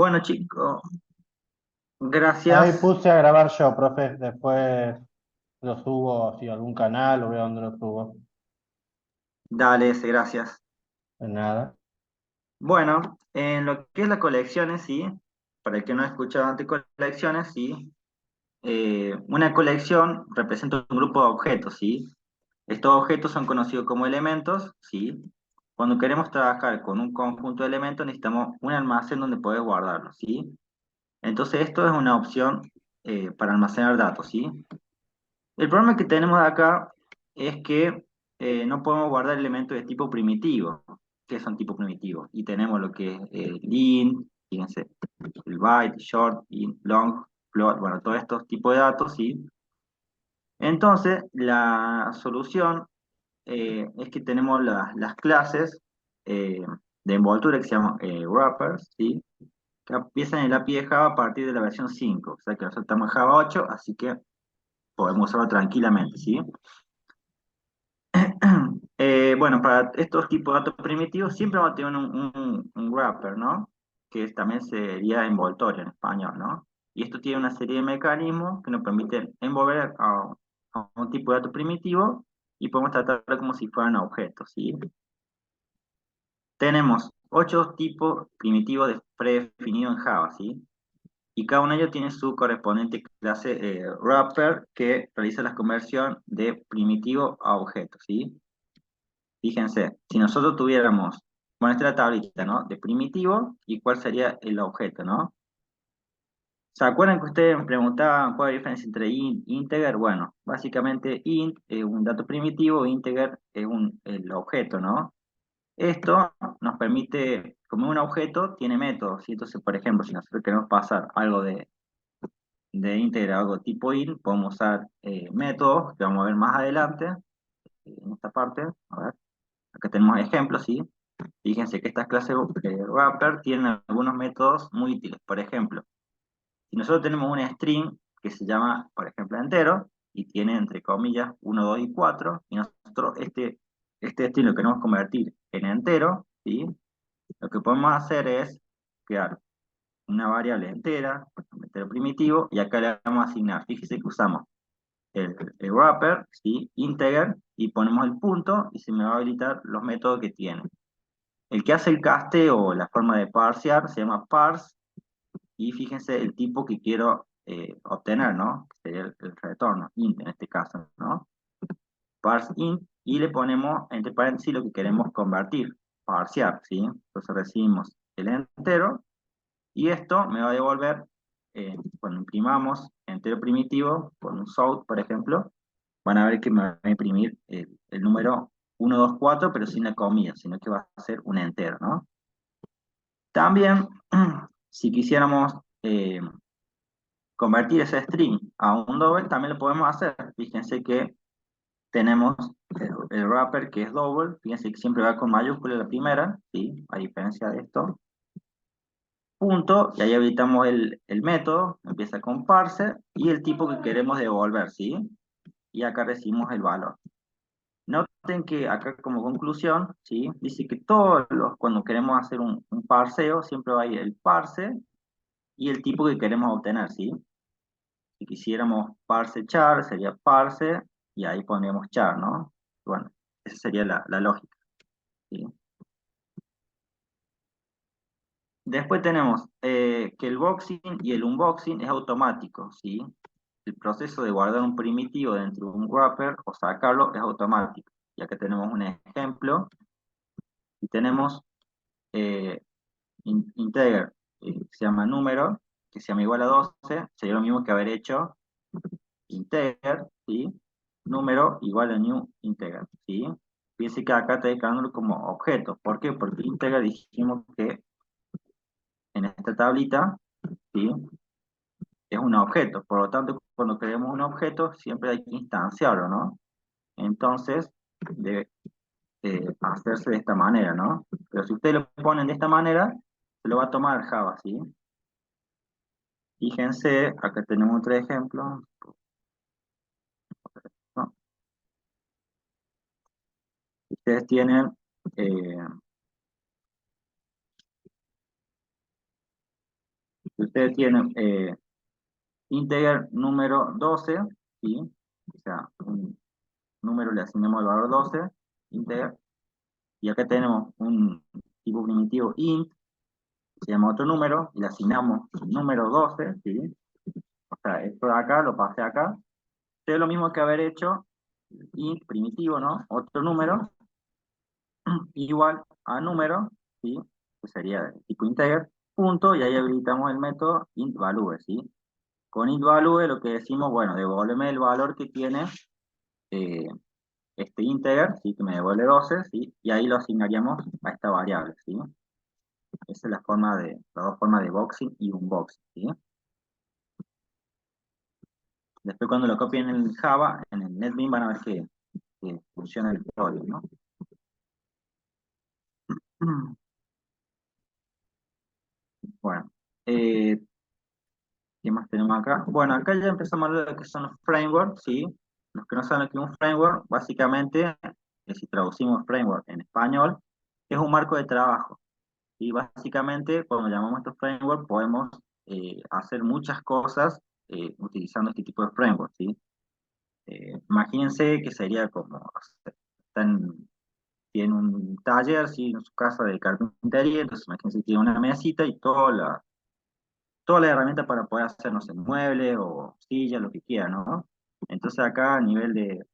Bueno, chicos, Ahí gracias. puse a grabar yo, profe. Después lo subo si a algún canal o veo dónde lo subo. Dale ese, gracias. De nada. Bueno, en lo que es la colección en sí, para el que no ha escuchado antes colecciones, sí, una colección representa un grupo de objetos, ¿sí? Estos objetos son conocidos como elementos, ¿sí? Cuando queremos trabajar con un conjunto de elementos necesitamos un almacén donde poder guardarlos, ¿sí? Entonces esto es una opción para almacenar datos, ¿sí? El problema que tenemos acá es que no podemos guardar elementos de tipo primitivo. ¿Qué son tipo primitivos? Y tenemos lo que es el int, fíjense, el byte, short, int, long, float, bueno, todos estos tipos de datos, ¿sí? Entonces, la solución es que tenemos las clases eh, de envoltura que se llaman wrappers, ¿sí? Que empiezan en el API de Java a partir de la versión 5, o sea que nosotros estamos en Java 8, así que podemos usarlo tranquilamente, ¿sí? Bueno, para estos tipos de datos primitivos siempre vamos a tener un wrapper, ¿no? También sería envoltorio en español, ¿no? Y esto tiene una serie de mecanismos que nos permiten envolver a un tipo de dato primitivo y podemos tratarlo como si fueran objetos, ¿sí? Tenemos 8 tipos primitivos predefinidos en Java, ¿sí? Y cada uno de ellos tiene su correspondiente clase wrapper que realiza la conversión de primitivo a objeto, ¿sí? Fíjense, si nosotros tuviéramos, bueno, esta es la tablita, ¿no? De primitivo y cuál sería el objeto, ¿no? ¿Se acuerdan que ustedes me preguntaban cuál es la diferencia entre int e integer? Bueno, básicamente int es un dato primitivo, integer es el objeto, ¿no? Esto nos permite, como un objeto, tiene métodos, ¿sí? Entonces, por ejemplo, si nosotros queremos pasar algo de integer a algo tipo int, podemos usar métodos que vamos a ver más adelante, en esta parte. A ver, acá tenemos ejemplos, ¿sí? Fíjense que estas clases de wrapper tienen algunos métodos muy útiles. Por ejemplo, si nosotros tenemos un string que se llama, por ejemplo, entero, y tiene entre comillas 1, 2 y 4, y nosotros este string lo queremos convertir en entero, ¿sí? Lo que podemos hacer es crear una variable entera, por ejemplo, entero primitivo, y acá le vamos a asignar, fíjese que usamos el wrapper, ¿sí? Integer, y ponemos el punto, y se me va a habilitar los métodos que tiene. El que hace el caste o la forma de parsear se llama parse y fíjense el tipo que quiero obtener, ¿no? Que sería el retorno, int en este caso, ¿no? Parse int y le ponemos entre paréntesis lo que queremos convertir, parsear, ¿sí? Entonces recibimos el entero y esto me va a devolver, cuando imprimamos entero primitivo con un south, por ejemplo, van a ver que me va a imprimir el número 1, 2, 4, pero sin la comilla, sino que va a ser un entero, ¿no? También, si quisiéramos convertir ese string a un double, también lo podemos hacer. Fíjense que tenemos el wrapper que es double, fíjense que siempre va con mayúscula la primera, ¿sí? A diferencia de esto. Punto, y ahí habilitamos el método, empieza con parse, y el tipo que queremos devolver, ¿sí? Y acá recibimos el valor. Noten que acá como conclusión, ¿sí? Dice que cuando queremos hacer un parseo, siempre va a ir el parse y el tipo que queremos obtener, ¿sí? Si quisiéramos parse char, sería parse, y ahí pondríamos char, ¿no? Bueno, esa sería la lógica, ¿sí? Después tenemos que el boxing y el unboxing es automático, ¿sí? El proceso de guardar un primitivo dentro de un wrapper o sacarlo es automático. Y acá tenemos un ejemplo, y tenemos eh, integer, que se llama número, que se llama igual a 12, sería lo mismo que haber hecho integer, ¿sí? Número igual a new integer, ¿sí? Fíjense que acá está declarándolo como objeto. ¿Por qué? Porque integer dijimos que en esta tablita, ¿sí? Es un objeto. Por lo tanto, cuando creemos un objeto, siempre hay que instanciarlo, ¿no? Entonces, debe hacerse de esta manera, ¿no? Pero si ustedes lo ponen de esta manera, se lo va a tomar Java, ¿sí? Fíjense, acá tenemos otro ejemplo, ¿no? Ustedes tienen eh, Ustedes tienen integer número 12, ¿sí? O sea, un número le asignamos el valor 12, integer, y acá tenemos un tipo primitivo int, se llama otro número, y le asignamos número 12, ¿sí? O sea, esto de acá lo pasé acá. Es lo mismo que haber hecho int primitivo, ¿no? Otro número, igual a número, ¿sí? Que sería de tipo integer, punto, y ahí habilitamos el método intValue, ¿sí? Con intValue lo que decimos, bueno, devuélveme el valor que tiene eh, este integer, ¿sí? Que me devuelve 12, ¿sí? Y ahí lo asignaríamos a esta variable, ¿sí? Esa es la forma las dos formas de boxing y unboxing, ¿sí? Después cuando lo copien en Java, en el NetBeans van a ver que funciona el código, ¿no? Bueno, ¿qué más tenemos acá? Bueno, acá ya empezamos a hablar de lo que son los frameworks, ¿sí? Los que no saben lo que es un framework, básicamente, si traducimos framework en español, es un marco de trabajo. Y básicamente, cuando llamamos estos framework, podemos hacer muchas cosas utilizando este tipo de framework, ¿sí? Imagínense que sería como, tiene un taller, ¿sí? En su casa de carpintería, entonces imagínense que tiene una mesita y toda la herramienta para poder hacer, no sé, muebles o sillas, lo que quiera, ¿no? Entonces acá a nivel de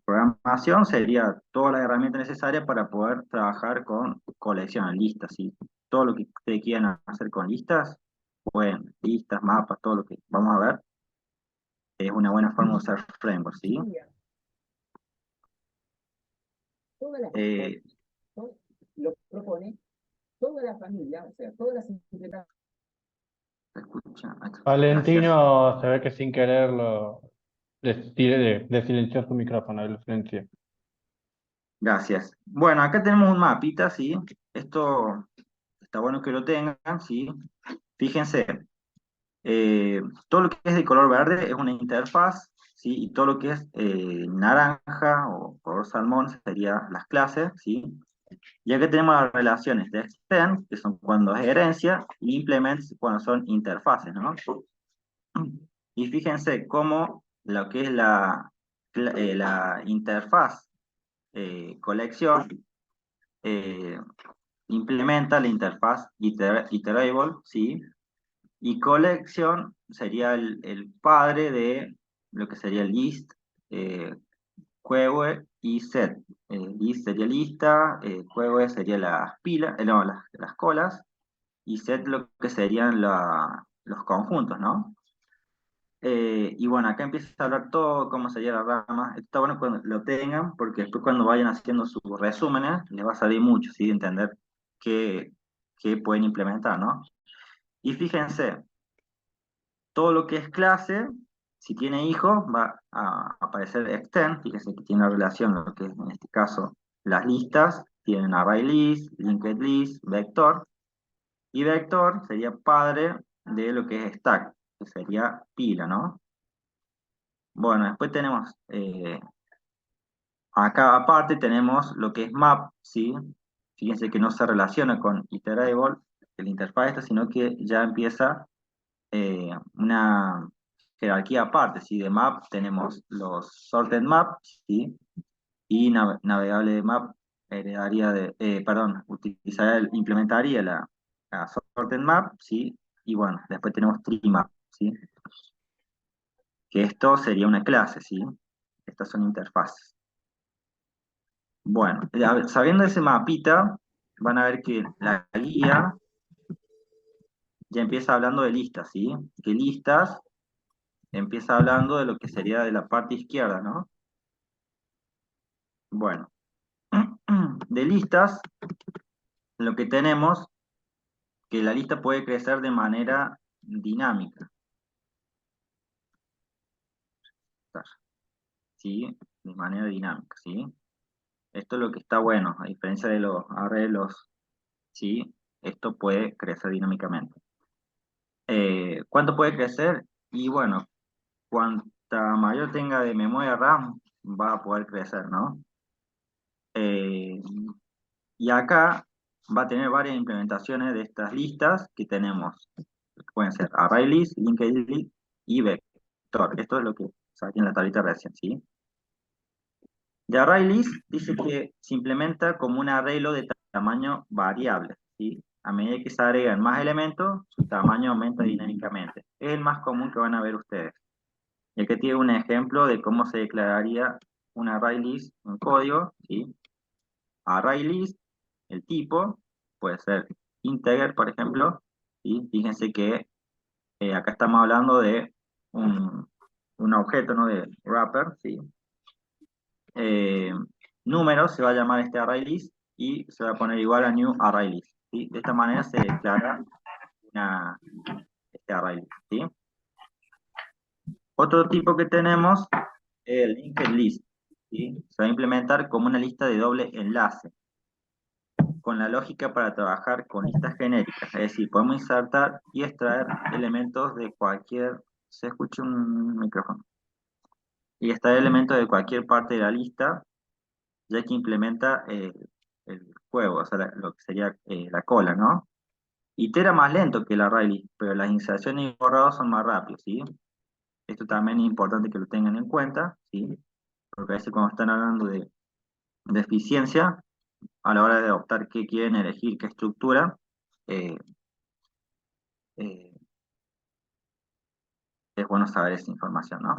programación sería toda la herramienta necesaria para poder trabajar con colecciones, listas, ¿sí? Todo lo que ustedes quieran hacer con listas, bueno, listas, mapas, todo lo que vamos a ver, es una buena forma de usar framework, ¿sí? Eh, lo propone toda la familia, o sea, todas las implementaciones. ¿Se escucha? Gracias. Valentino se ve que sin querer de silenciar su micrófono, ahí lo silencié. Gracias. Bueno, acá tenemos un mapita, ¿sí? Esto está bueno que lo tengan, ¿sí? Fíjense, todo lo que es de color verde es una interfaz, ¿sí? Y todo lo que es naranja o color salmón sería las clases, ¿sí? Y acá tenemos las relaciones de extend, que son cuando es herencia, y implements cuando son interfaces, ¿no? Y fíjense cómo lo que es la interfaz colección eh, implementa la interfaz iterable, ¿sí? Y collection sería el padre de lo que sería list, eh, queue y set. List sería lista, queue sería las pilas, no, las colas, y set lo que serían los conjuntos, ¿no? Y bueno, acá empieza a hablar todo cómo sería la rama. Esto está bueno cuando lo tengan, porque después cuando vayan haciendo sus resúmenes, les va a salir mucho, ¿sí? De entender qué, qué pueden implementar, ¿no? Y fíjense, todo lo que es clase, si tiene hijos, va a aparecer extend, fíjense que tiene una relación, lo que es en este caso las listas, tienen array list, linked list, vector, y vector sería padre de lo que es stack, que sería pila, ¿no? Bueno, después tenemos, acá aparte tenemos lo que es map, ¿sí? Fíjense que no se relaciona con iterable, el interfaz esta, sino que ya empieza una jerarquía aparte, ¿sí? De map tenemos los sorted maps, ¿sí? Y navegable de map heredaría perdón, implementaría la sorted map, ¿sí? Y bueno, después tenemos tree map, ¿sí? Que esto sería una clase, ¿sí? Estas son interfaces. Bueno, sabiendo ese mapita, van a ver que la guía ya empieza hablando de listas, ¿sí? Que listas empieza hablando de lo que sería de la parte izquierda, ¿no? Bueno, de listas, lo que tenemos, que la lista puede crecer de manera dinámica, ¿sí? De manera dinámica, ¿sí? Esto es lo que está bueno, a diferencia de los arreglos, ¿sí? Esto puede crecer dinámicamente. ¿Cuánto puede crecer? Y bueno, cuanta mayor tenga de memoria RAM, va a poder crecer, ¿no? Eh, y acá va a tener varias implementaciones de estas listas que tenemos. Pueden ser ArrayList, linked list y vector. Esto es lo que saqué en la tablita recién, ¿sí? De ArrayList dice que se implementa como un arreglo de tamaño variable, ¿sí? A medida que se agregan más elementos, su tamaño aumenta dinámicamente. Es el más común que van a ver ustedes. Y aquí tiene un ejemplo de cómo se declararía un ArrayList en código, ¿sí? ArrayList, el tipo, puede ser integer, por ejemplo, ¿sí? Fíjense que acá estamos hablando de un objeto, ¿no? De wrapper, ¿sí? Eh, número se va a llamar este ArrayList y se va a poner igual a new ArrayList, ¿sí? De esta manera se declara este ArrayList, ¿sí? Otro tipo que tenemos es el linked list, ¿sí? Se va a implementar como una lista de doble enlace, con la lógica para trabajar con listas genéricas, es decir, podemos insertar y extraer elementos de cualquier, se escucha un micrófono, y extraer elementos de cualquier parte de la lista, ya que implementa el juego, o sea, lo que sería la cola, ¿no? Itera más lento que la Rayleigh, pero las inserciones y borrados son más rápidos, ¿sí? Esto también es importante que lo tengan en cuenta, ¿sí? Porque a veces cuando están hablando de eficiencia, a la hora de optar qué quieren elegir, qué estructura, eh, eh, es bueno saber esa información, ¿no?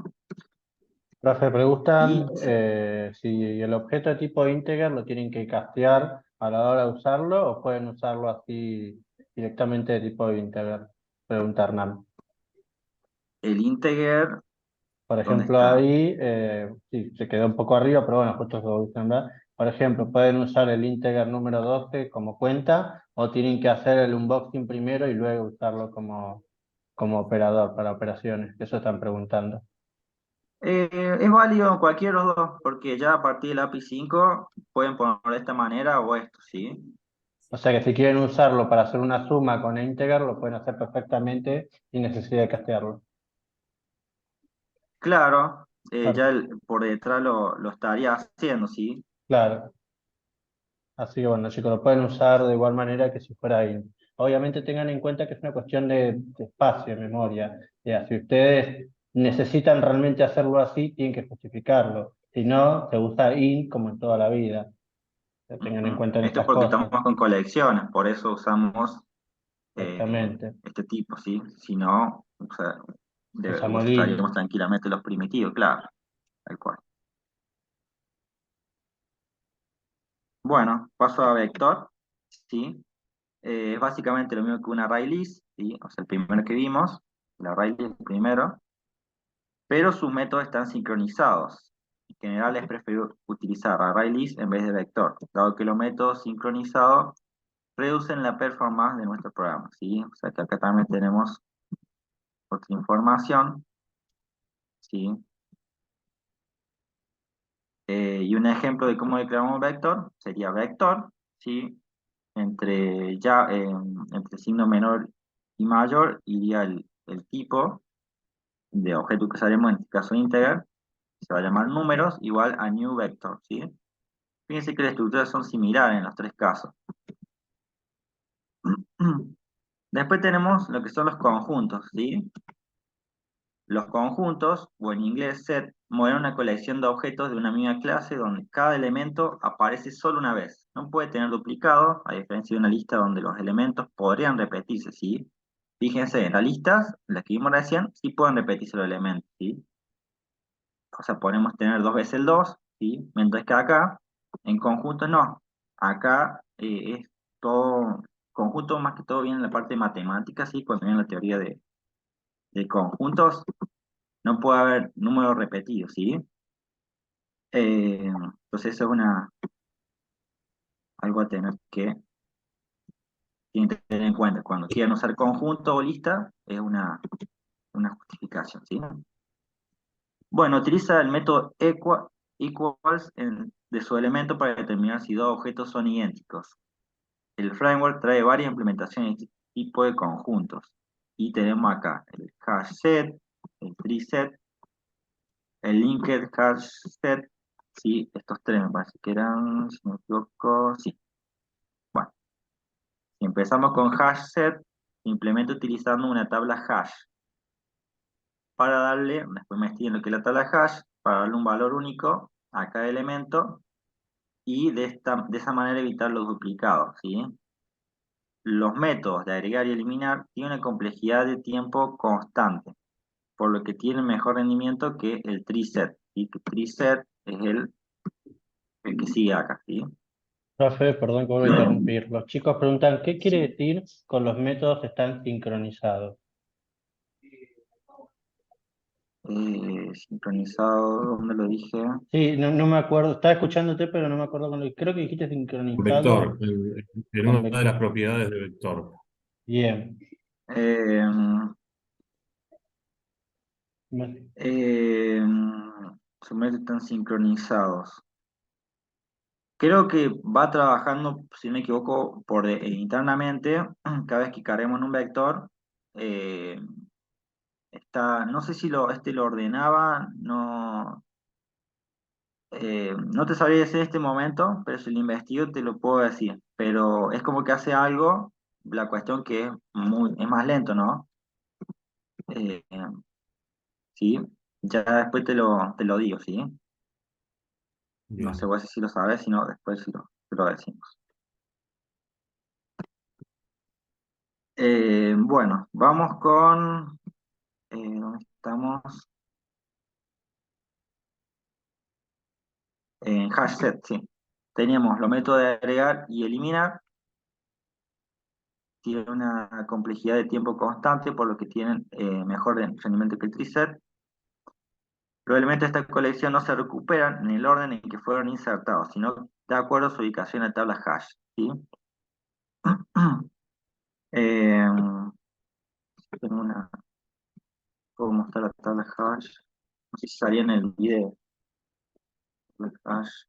Profe, Y preguntan si el objeto de tipo integer lo tienen que castear a la hora de usarlo o pueden usarlo así directamente de tipo integer. Pregunta Hernán. el integer, Por ¿dónde ejemplo, está? ahí, sí, se quedó un poco arriba, pero bueno, justo se lo dicen, ¿verdad? Por ejemplo, pueden usar el integer número 12 como cuenta o tienen que hacer el unboxing primero y luego usarlo como operador para operaciones. Eso están preguntando. Es válido cualquiera de los dos, porque ya a partir del API 5 pueden ponerlo de esta manera o esto, ¿sí? O sea que si quieren usarlo para hacer una suma con integer, lo pueden hacer perfectamente sin necesidad de castearlo. Claro, Claro, ya por detrás lo estaría haciendo, ¿sí? claro. Así que bueno, chicos, lo pueden usar de igual manera que si fuera int. Obviamente tengan en cuenta que es una cuestión de espacio, de memoria. Ya, si ustedes necesitan realmente hacerlo así, tienen que justificarlo. Si no, se usa int como en toda la vida. Tengan en Ujú. cuenta en Esto es estas porque estamos cosas. con colecciones, por eso usamos Exactamente. este tipo, ¿sí? Si no, o sea, Usamos el int. usaríamos tranquilamente los primitivos, claro, tal cual. Bueno, paso a vector, ¿sí? Es básicamente lo mismo que un ArrayList, ¿sí? O sea, el primero que vimos, el ArrayList primero, pero sus métodos están sincronizados. En general es preferible utilizar ArrayList en vez de vector, dado que los métodos sincronizados reducen la performance de nuestro programa, ¿sí? O sea que acá también tenemos otra información, ¿sí? Y un ejemplo de cómo declaramos un vector sería vector, ¿sí? Entre signo menor y mayor iría el tipo de objeto que usaremos, en este caso integer, se va a llamar números, igual a new vector, ¿sí? Fíjense que las estructuras son similares en los tres casos. Después tenemos lo que son los conjuntos, ¿sí? Los conjuntos, o en inglés set, mueven una colección de objetos de una misma clase donde cada elemento aparece solo una vez. No puede tener duplicado, a diferencia de una lista donde los elementos podrían repetirse, ¿sí? Fíjense, en las listas, las que vimos recién, sí pueden repetirse los elementos, ¿sí? O sea, podemos tener dos veces el 2, ¿sí? Mientras que acá, en conjuntos no. Acá es todo, conjunto más que todo viene en la parte de matemáticas, ¿sí? Cuando viene la teoría de conjuntos, no puede haber números repetidos, ¿sí? Entonces eso es algo a tener que, tienen que tener en cuenta. Cuando quieran usar conjunto o lista, es una justificación, ¿sí? Bueno, utiliza el método equals de su elemento para determinar si dos objetos son idénticos. El framework trae varias implementaciones de este tipo de conjuntos. Y tenemos acá el hash set, el tree set, el linked hash set, sí, estos tres me parece que eran, si no me equivoco, sí. Bueno. Si empezamos con hash set, simplemente utilizando una tabla hash para darle, después me estoy viendo que es la tabla hash, para darle un valor único a cada elemento y de esa manera evitar los duplicados, ¿sí? Los métodos de agregar y eliminar tienen una complejidad de tiempo constante, por lo que tienen mejor rendimiento que el tree set, ¿sí? Que tree set es el que sigue acá, ¿sí? Profe, perdón que vuelvo a interrumpir. Los chicos preguntan, ¿qué quiere decir con los métodos están sincronizados? Sincronizado, ¿dónde lo dije? Sí, no me acuerdo, estaba escuchándote, pero no me acuerdo con lo que creo que dijiste sincronizado Vector, en con una de vector. las propiedades de vector. Bien. Eh, Bueno, eh, Sumergir están sincronizados. Creo que va trabajando, si no me equivoco, internamente, cada vez que carguemos en un vector, eh, no sé si lo ordenaba, no te sabría decir en este momento, pero si lo investigo te lo puedo decir. Pero es como que hace algo, la cuestión que es más lento, ¿no? Eh, sí, ya después te lo digo, ¿sí? No sé Bien. vos si lo sabes, si no, después te lo decimos. Bueno, vamos con, ¿dónde estamos? En hash set, sí. Teníamos los métodos de agregar y eliminar, tienen una complejidad de tiempo constante, por lo que tienen mejor rendimiento que el tree set. Los elementos de esta colección no se recuperan en el orden en que fueron insertados, sino de acuerdo a su ubicación en la tabla hash, ¿sí? Eh, tengo puedo mostrar la tabla hash. No sé si salía en el video. La hash.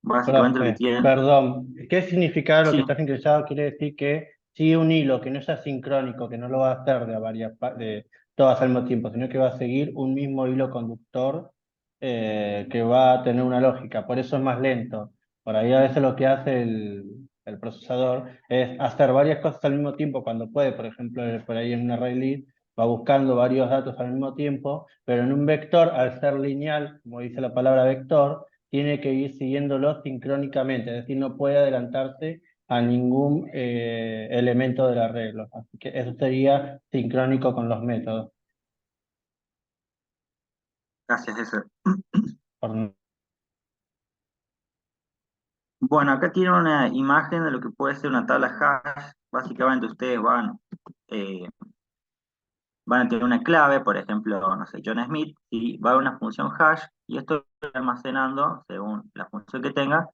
Básicamente lo que profe, tienen, perdón, ¿qué significa lo que sí, está sincronizado? Quiere decir que si un hilo que no es asincrónico, que no lo va a hacer de todas al mismo tiempo, sino que va a seguir un mismo hilo conductor que va a tener una lógica, por eso es más lento. Por ahí a veces lo que hace el procesador es hacer varias cosas al mismo tiempo cuando puede, por ejemplo, por ahí en un array list, va buscando varios datos al mismo tiempo, pero en un vector, al ser lineal, como dice la palabra vector, tiene que ir siguiéndolo sincrónicamente, es decir, no puede adelantarse a ningún elemento del arreglo. Así que eso sería sincrónico con los métodos. gracias, ese. Por- Bueno, acá tienen una imagen de lo que puede ser una tabla hash. Básicamente ustedes eh, van a tener una clave, por ejemplo, no sé, John Smith, y va a una función hash, y esto va almacenando, según la función que tenga,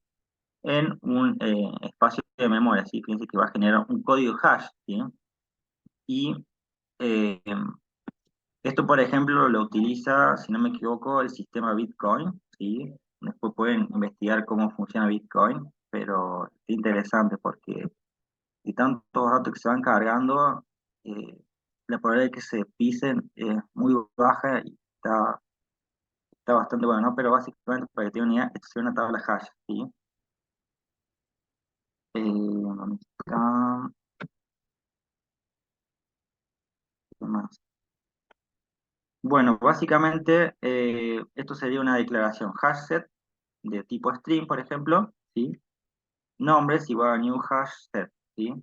en un espacio de memoria, ¿sí? Fíjense que va a generar un código hash, ¿sí? Y eh, esto, por ejemplo, lo utiliza, si no me equivoco, el sistema Bitcoin, ¿sí? Después pueden investigar cómo funciona Bitcoin, pero es interesante porque y tantos datos que se van cargando, eh, la probabilidad de que se pisen es muy baja y está bastante bueno, ¿no? Pero básicamente, para que tengan una idea, esto es una tabla hash, ¿sí? ¿Dónde está? ¿Qué más? Bueno, básicamente, esto sería una declaración hash set de tipo string, por ejemplo, ¿sí? Nombres igual a new hash set, ¿sí?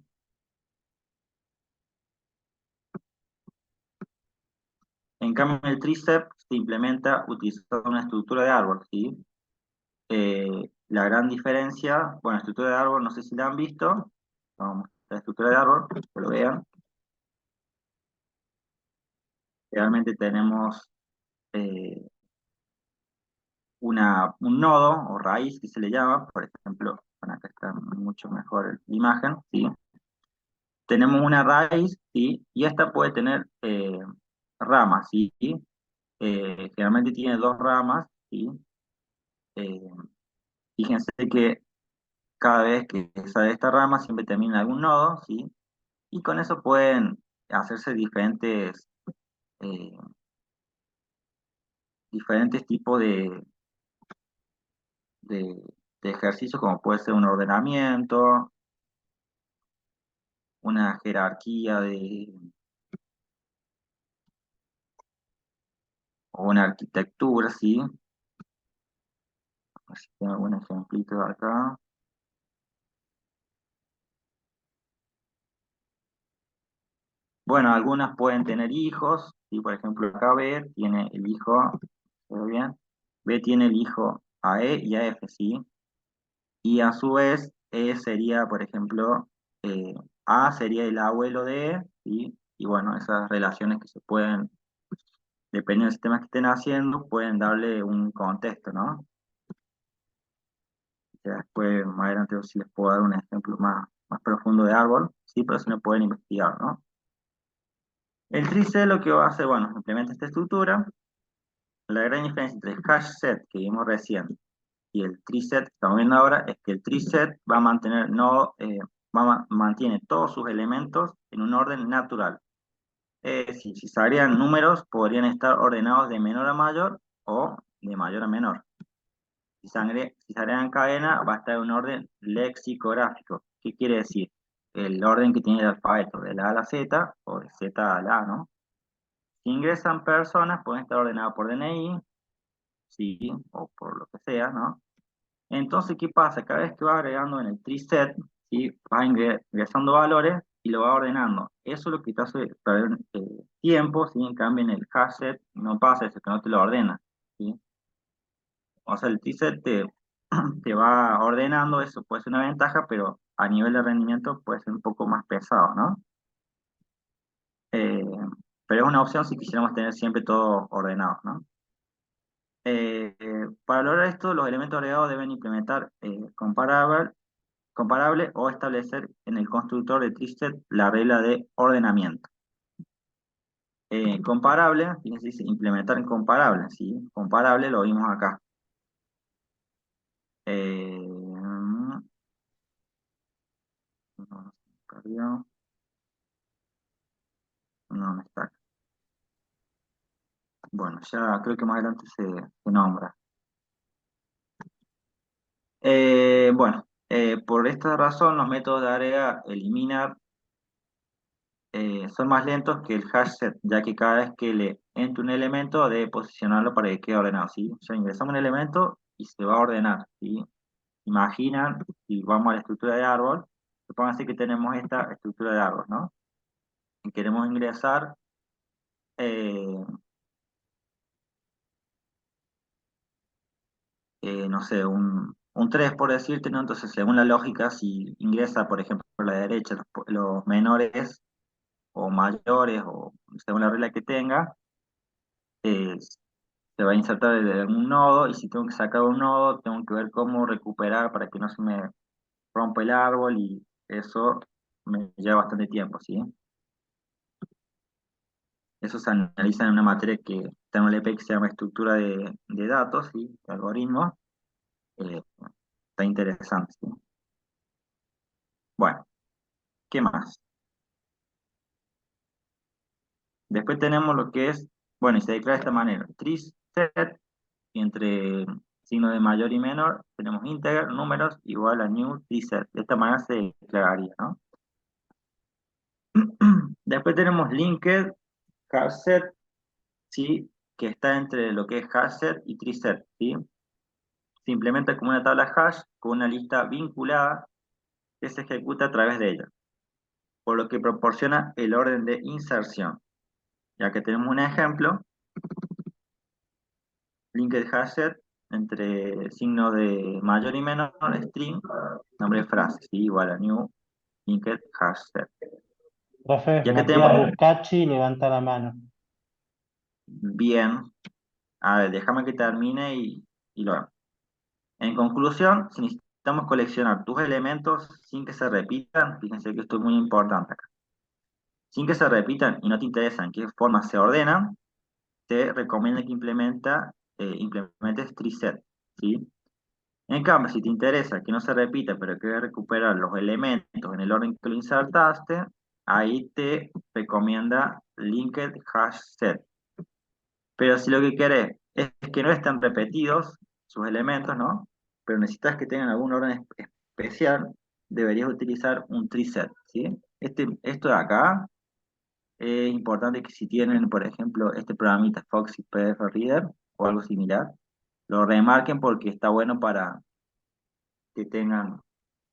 En cambio, el tree set se implementa utilizando una estructura de árbol, ¿sí? La gran diferencia, bueno, estructura de árbol, no sé si la han visto, vamos, la estructura de árbol, que lo vean, realmente tenemos eh, un nodo o raíz que se le llama, por ejemplo, bueno, acá está mucho mejor la imagen, ¿sí? Tenemos una raíz, ¿sí? Y esta puede tener ramas, ¿sí? Generalmente tiene dos ramas, ¿sí? Eh, Fíjense que cada vez que sale esta rama siempre termina en algún nodo, ¿sí? Y con eso pueden hacerse eh, diferentes tipos de, de ejercicios, como puede ser un ordenamiento, una jerarquía o una arquitectura, ¿sí? A ver si tengo algún ejemplito acá. Bueno, algunas pueden tener hijos, ¿sí? Por ejemplo, acá B tiene el hijo, ¿se ve bien? B tiene el hijo a E y a F, ¿sí? Y a su vez, E sería, por ejemplo, A sería el abuelo de E, ¿sí? Y bueno, esas relaciones que se pueden, dependiendo del sistema que estén haciendo, pueden darle un contexto, ¿no? Ya después, más adelante, si les puedo dar un ejemplo más profundo de árbol, sí, pero si no pueden investigar, ¿no? El tree set lo que va a hacer, bueno, implementa esta estructura. La gran diferencia entre el hash set que vimos recién y el tree set que estamos viendo ahora es que el tree set va a mantener, no, mantiene todos sus elementos en un orden natural. Si se agregan números, podrían estar ordenados de menor a mayor o de mayor a menor. Si se agregan cadena, va a estar en un orden lexicográfico. ¿Qué quiere decir? El orden que tiene el alfabeto, de la A a la Z o de Z a la A, ¿no? Si ingresan personas, pueden estar ordenadas por DNI, sí, o por lo que sea, ¿no? Entonces, ¿qué pasa? Cada vez que va agregando en el tree set, ¿sí? Va ingresando valores y lo va ordenando. Eso es lo que te hace perder tiempo, ¿sí? En cambio, en el hash set no pasa eso, que no te lo ordena, ¿sí? O sea, el tree set te va ordenando, eso puede ser una ventaja, pero a nivel de rendimiento puede ser un poco más pesado, ¿no? Eh, pero es una opción si quisiéramos tener siempre todo ordenado, ¿no? Para lograr esto, los elementos agregados deben implementar comparable o establecer en el constructor de Tristed la regla de ordenamiento. Comparable, fíjense, dice implementar en comparable, ¿sí? Comparable lo vimos acá. No, no se perdió. No, no está acá. Bueno, ya creo que más adelante se nombra. Bueno, por esta razón los métodos de agrega, eliminar son más lentos que el hash set, ya que cada vez que le entre un elemento debe posicionarlo para que quede ordenado, ¿sí? O sea, ingresamos un elemento y se va a ordenar, ¿sí? Imaginan, si vamos a la estructura de árbol, supónganse que tenemos esta estructura de árbol, ¿no? Y queremos ingresar, eh, no sé, un 3 por decirte, ¿no? Entonces, según la lógica, si ingresa, por ejemplo, por la derecha los menores o mayores, o según la regla que tenga, eh, se va a insertar desde algún nodo y si tengo que sacar un nodo, tengo que ver cómo recuperar para que no se me rompa el árbol y eso me lleva bastante tiempo, ¿sí? Eso se analiza en una materia que está en el EP que se llama estructura de datos, ¿sí? De algoritmos. Eh, Está interesante, ¿sí? Bueno, ¿qué más? Después tenemos lo que es, bueno, y se declara de esta manera, set, y entre signos de mayor y menor, tenemos integer, números, igual a new set. De esta manera se declararía, ¿no? Después tenemos linked hashset, ¿sí? Que está entre lo que es hashset y treeset, ¿sí? Se implementa como una tabla hash con una lista vinculada que se ejecuta a través de ella, por lo que proporciona el orden de inserción. Ya que tenemos un ejemplo, linked hashset entre signos de mayor y menor, string, nombre de frase, ¿sí? Igual a new linked hashset. Profe, Ya que Matías tenemos Buscacci levanta la mano. bien, a ver, déjame que termine y lo hago. En conclusión, si necesitamos coleccionar tus elementos sin que se repitan, fíjense que esto es muy importante acá, sin que se repitan y no te interesa en qué forma se ordenan, te recomiendo que implementes tree-set, ¿sí? En cambio, si te interesa que no se repita, pero quieres recuperar los elementos en el orden que lo insertaste, ahí te recomienda linked hash set. Pero si lo que querés es que no estén repetidos sus elementos, ¿no? Pero necesitas que tengan algún orden especial, deberías utilizar un tree set, ¿sí? Esto de acá es importante que si tienen, por ejemplo, este programita Foxy PDF Reader o algo similar, lo remarquen porque está bueno para que tengan,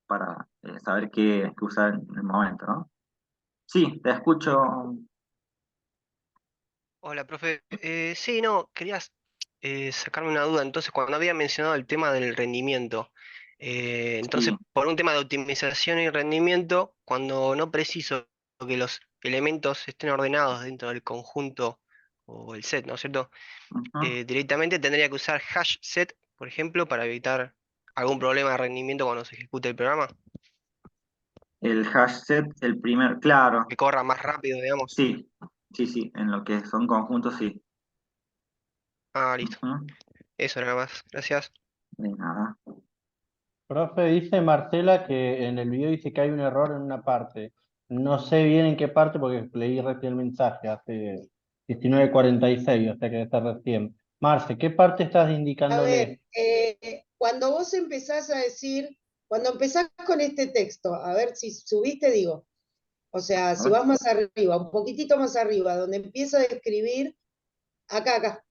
para saber qué usar en el momento, ¿no? Sí, te escucho. Hola, profe. Sí, no, querías sacarme una duda. Entonces, cuando había mencionado el tema del rendimiento, entonces, Sí, por un tema de optimización y rendimiento, cuando no preciso que los elementos estén ordenados dentro del conjunto o el set, ¿no es cierto? ujú. Directamente tendría que usar hash set, por ejemplo, para evitar algún problema de rendimiento cuando se ejecute el programa, El hash set, el primer, claro, que corra más rápido, digamos. sí, sí, sí, en lo que son conjuntos, sí. Ah, listo. Ujú. Eso nada más. Gracias. De nada. Profe, dice Marcela que en el video dice que hay un error en una parte. No sé bien en qué parte porque leí recién el mensaje hace 19:46, o sea que debe estar recién. Marce, ¿qué parte estás A ver, indicándole? cuando vos empezás a decir, cuando empezás con este texto, a ver si subiste, digo, o sea, A si ver. vas más arriba, un poquitito más arriba, donde empieza a describir, acá,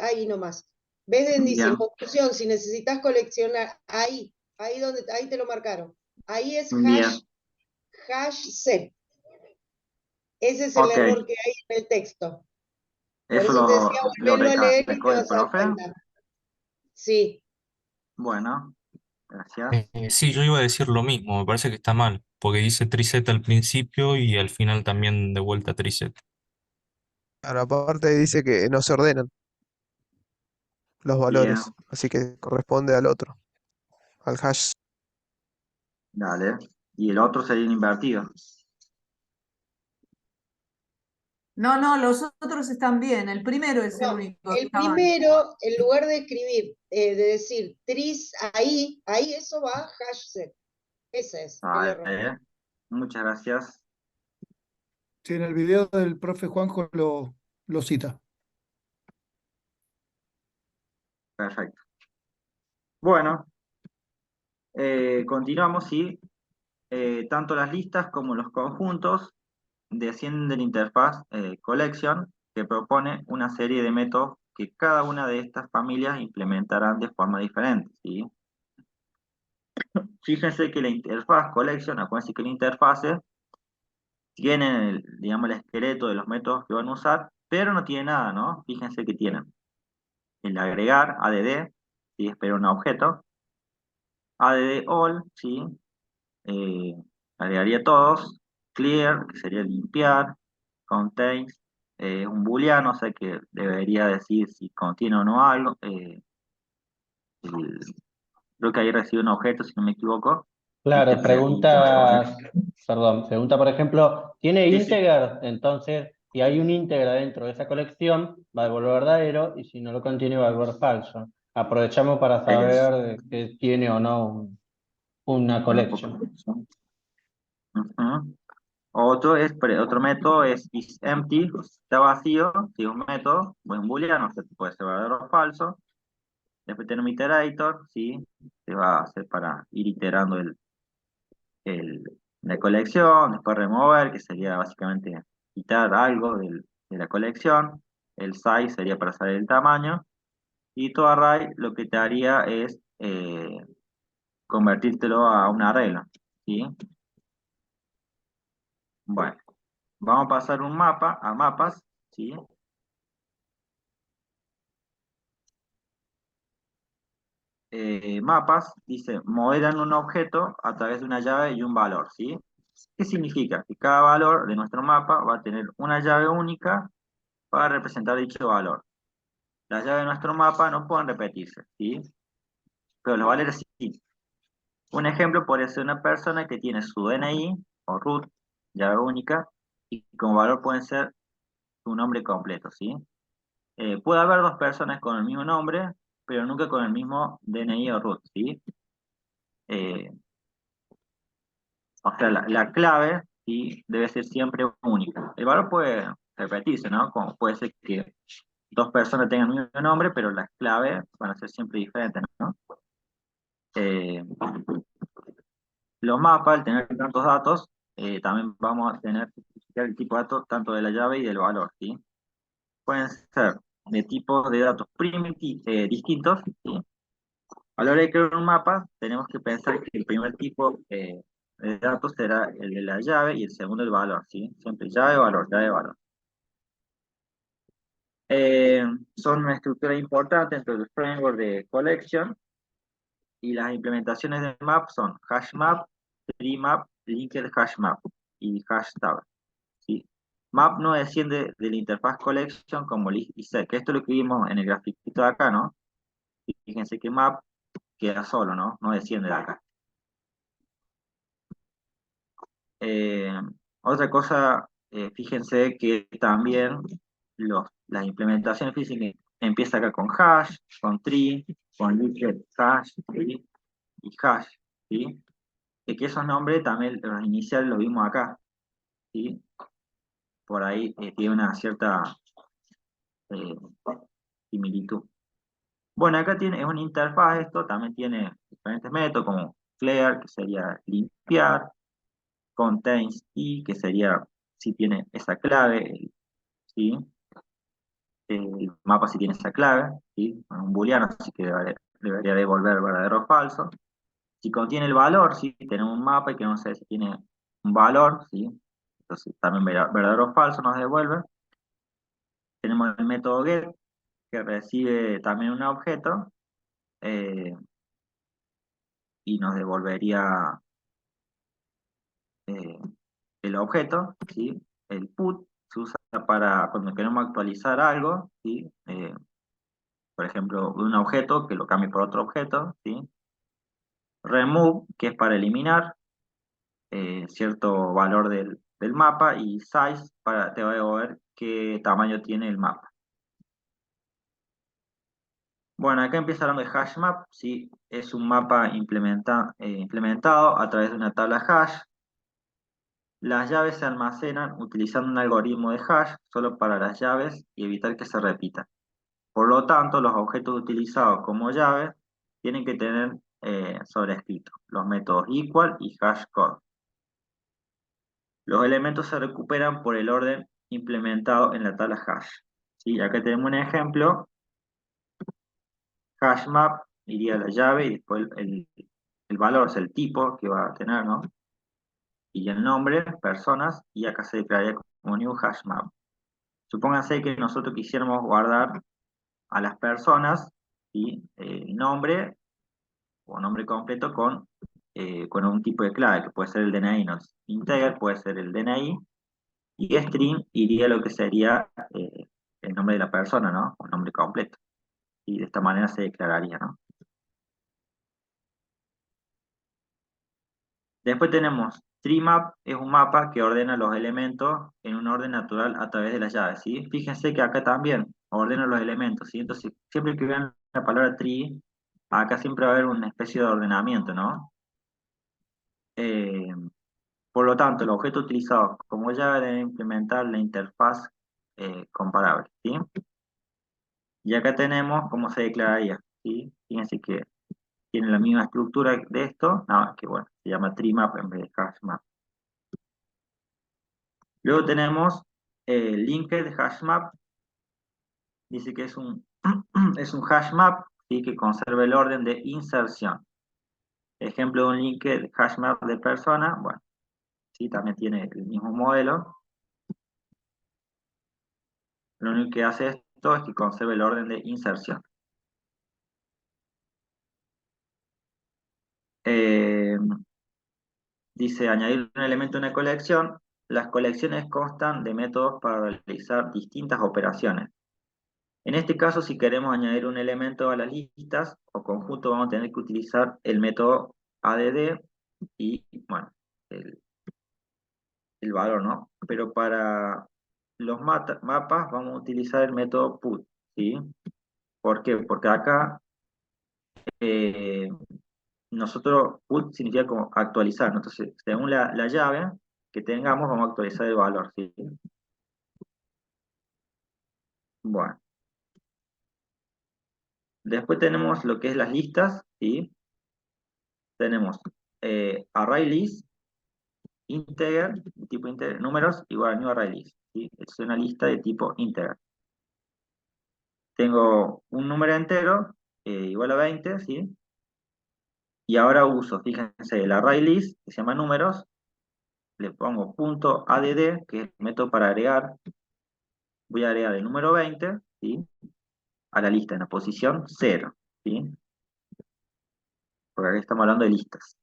ahí nomás. ¿Ves? Dice, en Bien, conclusión, si necesitas coleccionar, ahí te lo marcaron. Ahí es bien. hash set. Ese es el Ok, error que hay en el texto. Por eso eso te decía, lo volverlo a leer y recalcó te el vas a dar profe. cuenta. Sí. Bueno, gracias. Sí, yo iba a decir lo mismo, me parece que está mal, porque dice triset al principio y al final también de vuelta triset. Ahora, aparte dice que no se ordenan los Bien, valores, así que corresponde al otro, al hash. dale. Y el otro sería invertido. No, no, los otros están bien. El primero es el No, único que el está mal. primero, en lugar de escribir, de decir tris ahí eso va hash set. Ese es el error. Vale. Muchas gracias. Sí, en el video del profe Juanjo lo cita. Perfecto. Bueno, continuamos y tanto las listas como los conjuntos descienden de la interfaz collection que propone una serie de métodos que cada una de estas familias implementarán de forma diferente, ¿sí? Fíjense que la interfaz collection, acuérdense que la interfase tiene, digamos, el esqueleto de los métodos que van a usar, pero no tiene nada, ¿no? Fíjense que tienen el agregar, add, ¿sí? Espera un objeto, add all, ¿sí? Eh, agregaría todos, clear, que sería limpiar, contains, un booleano, o sea que debería decir si contiene o no algo, el- creo que ahí recibe un objeto, si no me equivoco, este Claro, sería, pregunta por ejemplo, ¿tiene sí, sí, integer? Entonces, si hay un integer dentro de esa colección, va a devolver verdadero y si no lo contiene, va a devolver falso. Aprovechamos para es saber que tiene o no una una collection. colección. Ujú. Otro método es isEmpty, está vacío, si es un método, un booleano, o sea, puede ser verdadero o falso. Después tenemos iterator, ¿sí? Se va a hacer para ir iterando el- la colección. Después remover, que sería básicamente quitar algo de la colección. El size sería para saber el tamaño. Y to array lo que te haría es convertírtelo a un arreglo, ¿sí? Bueno, vamos a pasar un mapa a mapas, ¿sí? Mapas, dice, modelan un objeto a través de una llave y un valor, ¿sí? ¿Qué significa? Que cada valor de nuestro mapa va a tener una llave única para representar dicho valor. Las llaves de nuestro mapa no pueden repetirse, ¿sí? Pero los valores sí. Un ejemplo podría ser una persona que tiene su DNI o root, llave única, y como valor pueden ser su nombre completo, ¿sí? Puede haber dos personas con el mismo nombre, pero nunca con el mismo DNI o root, ¿sí? Eh, o sea, la clave ¿sí? Debe ser siempre única. El valor puede repetirse, ¿no? Como puede ser que dos personas tengan el mismo nombre, pero las claves van a ser siempre diferentes, ¿no? Eh, los mapas, al tener tantos datos, también vamos a tener que especificar el tipo de datos tanto de la llave y del valor, ¿sí? Pueden ser de tipos de datos distintos, ¿sí? A la hora de crear un mapa, tenemos que pensar que el primer tipo de datos será el de la llave y el segundo el valor, ¿sí? Siempre llave, valor, llave, valor. Eh, Son una estructura importante dentro del framework de collection y las implementaciones de map son hash map, tree map, linked hash map y hash tab, ¿sí? Map no desciende de la interfaz collection como list y set, que esto es lo que vimos en el grafiquito de acá, ¿no? Fíjense que map queda solo, ¿no? No desciende de acá. Eh, Otra cosa, fíjense que también las implementaciones físicas empieza acá con hash, con tree, con linked hash, ¿sí? Y hash, ¿sí? Que esos nombres también los iniciales los vimos acá, ¿sí? Por ahí tiene una cierta eh, similitud. Bueno, acá es una interfaz esto, también tiene diferentes métodos como clear, que sería limpiar, contains y, que sería si tiene esa clave, ¿sí? El mapa si tiene esa clave, ¿sí? Bueno, un booleano, así que debería devolver verdadero o falso. Si contiene el valor, ¿sí? Tenemos un mapa y que no sé si tiene un valor, ¿sí? Entonces también verdadero o falso nos devuelve. Tenemos el método get, que recibe también un objeto eh, y nos devolvería eh, el objeto, ¿sí? El put se usa para cuando queremos actualizar algo, ¿sí? Por ejemplo, un objeto que lo cambie por otro objeto, ¿sí? Remove, que es para eliminar cierto valor del mapa, y size te va a ver qué tamaño tiene el mapa. Bueno, acá empieza hablando de hash map, ¿sí? Es un mapa implementado a través de una tabla hash. Las llaves se almacenan utilizando un algoritmo de hash solo para las llaves y evitar que se repitan. Por lo tanto, los objetos utilizados como llaves tienen que tener sobrescritos los métodos equal y hash code. Los elementos se recuperan por el orden implementado en la tabla hash. ¿Sí? Acá tenemos un ejemplo. Hash map iría a la llave y después el valor, es el tipo que va a tener, ¿no? Y el nombre, personas, y acá se declararía como new hash map. Supónganse que nosotros quisiéramos guardar a las personas, ¿sí? El nombre o nombre completo con un tipo de clave, que puede ser el DNI, ¿no? Integer puede ser el DNI, y string iría a lo que sería el nombre de la persona, ¿no? O nombre completo. Y de esta manera se declararía, ¿no? Después tenemos TreeMap, es un mapa que ordena los elementos en un orden natural a través de las llaves, ¿sí? Fíjense que acá también ordena los elementos, ¿sí? Entonces, siempre que vean la palabra tree, acá siempre va a haber una especie de ordenamiento, ¿no? Eh, por lo tanto, el objeto utilizado como llave debe implementar la interfaz comparable, ¿sí? Y acá tenemos cómo se declararía, ¿sí? Fíjense que tiene la misma estructura de esto, nada más que bueno, se llama TreeMap en vez de HashMap. Luego tenemos linked hashmap, dice que es un, es un hashmap, ¿sí? Que conserva el orden de inserción. Ejemplo de un linked hashmap de persona, bueno, sí, también tiene el mismo modelo. Lo único que hace esto es que conserva el orden de inserción. Eh, Dice añadir un elemento a una colección. Las colecciones constan de métodos para realizar distintas operaciones. En este caso, si queremos añadir un elemento a las listas o conjunto, vamos a tener que utilizar el método add y, bueno, el valor, ¿no? Pero para los mapas vamos a utilizar el método put, ¿sí? ¿Por qué? Porque acá nosotros put significa como actualizar, ¿no? Entonces, según la llave que tengamos, vamos a actualizar el valor, ¿sí? Bueno, después tenemos lo que es las listas, ¿sí? Tenemos array list, integer, tipo integer, números igual a new array list, ¿sí? Es una lista de tipo integer. Tengo un número entero igual a 20, ¿sí? Y ahora uso, fíjense, el array list, que se llama números, le pongo punto .add, que es el método para agregar. Voy a agregar el número 20, ¿sí? A la lista en la posición 0, ¿sí? Porque aquí estamos hablando de listas.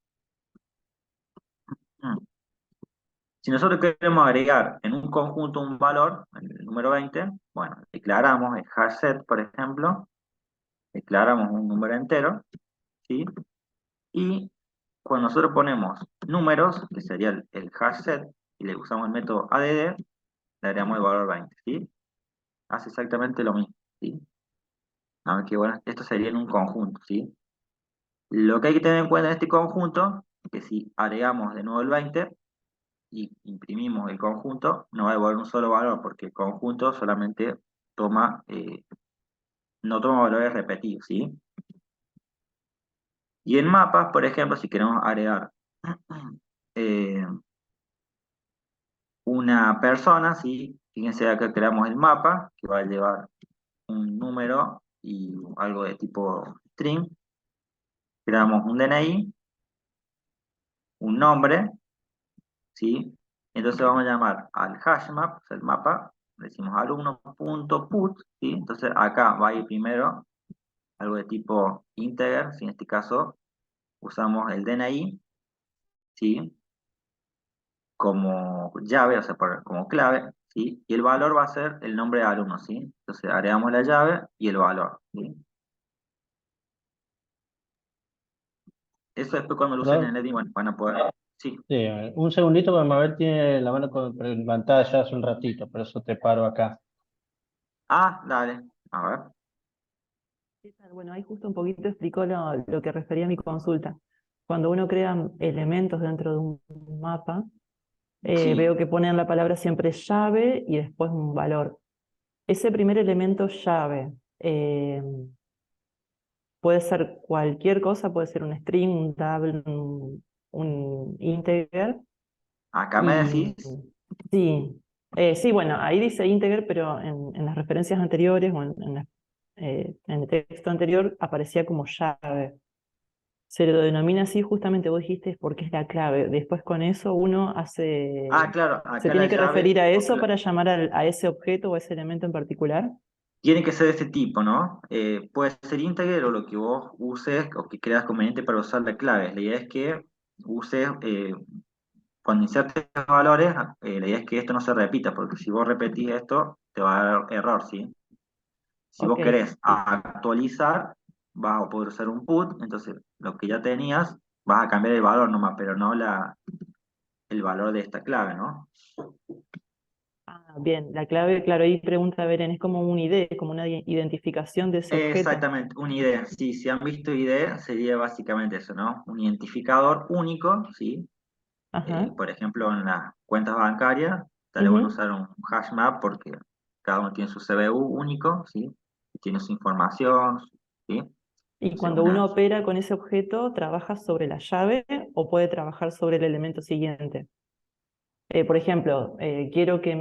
Mm. Si nosotros queremos agregar en un conjunto un valor, el número 20, bueno, declaramos el hash set, por ejemplo, declaramos un número entero, ¿sí? Y cuando nosotros ponemos números, que sería el hash set, y le usamos el método add, le agregamos el valor 20, ¿sí? Hace exactamente lo mismo, ¿sí? Nada más que bueno, esto sería en un conjunto, ¿sí? Lo que hay que tener en cuenta en este conjunto, es que si agregamos de nuevo el 20 y imprimimos el conjunto, no va a devolver un solo valor, porque el conjunto solamente toma, no toma valores repetidos, ¿sí? Y en mapas, por ejemplo, si queremos agregar eh, una persona, ¿sí? Fíjense acá creamos el mapa, que va a llevar un número y algo de tipo string. Creamos un DNI, un nombre, ¿sí? Entonces vamos a llamar al hashmap, o sea, el mapa, le decimos alumno.put, ¿sí? Entonces acá va a ir primero algo de tipo integer, si en este caso usamos el DNI, ¿sí? Como llave, o sea, como clave, ¿sí? Y el valor va a ser el nombre de alumno, ¿sí? Entonces agregamos la llave y el valor, ¿sí? Eso después cuando lo usen en Perdón, Eddy, bueno, van a poder, sí. sí, un segundito, porque Mabel tiene la mano levantada ya hace un ratito, por eso te paro acá. Ah, dale, a ver. ¿Qué tal? Bueno, ahí justo un poquito explicó lo que refería a mi consulta. Cuando uno crea elementos dentro de un mapa, Sí, veo que ponen la palabra siempre llave y después un valor. Ese primer elemento llave puede ser cualquier cosa, puede ser un string, un double, un integer. acá me Y decís, sí, sí, bueno, ahí dice integer, pero en las referencias anteriores o en el texto anterior aparecía como llave. Se lo denomina así justamente, vos dijiste, porque es la clave. Después con eso uno ah, claro, se acá la tiene que llave, referir a eso para llamar a ese objeto o a ese elemento en particular. tiene que ser de este tipo, ¿no? Puede ser íntegro o lo que vos uses o que creas conveniente para usar la clave. La idea es que uses, cuando insertes valores, la idea es que esto no se repita, porque si vos repetís esto, te va a dar error, ¿sí? Si vos Ok, querés actualizar, vas a poder usar un put, entonces lo que ya tenías, vas a cambiar el valor nomás, pero no el valor de esta clave, ¿no? bien, la clave, claro, ahí pregunta Beren, es como un ID, como una identificación de ese objeto. Exactamente, un ID. Sí, si han visto ID, sería básicamente eso, ¿no? Un identificador único, ¿sí? Ajá. Por ejemplo, en las cuentas bancarias, estaría bueno Ujú. usar un hash map porque cada uno tiene su CBU único, ¿sí? Y tiene su información, ¿sí? Y Entonces, cuando uno opera con ese objeto, ¿trabaja sobre la llave o puede trabajar sobre el elemento siguiente? Por ejemplo, quiero que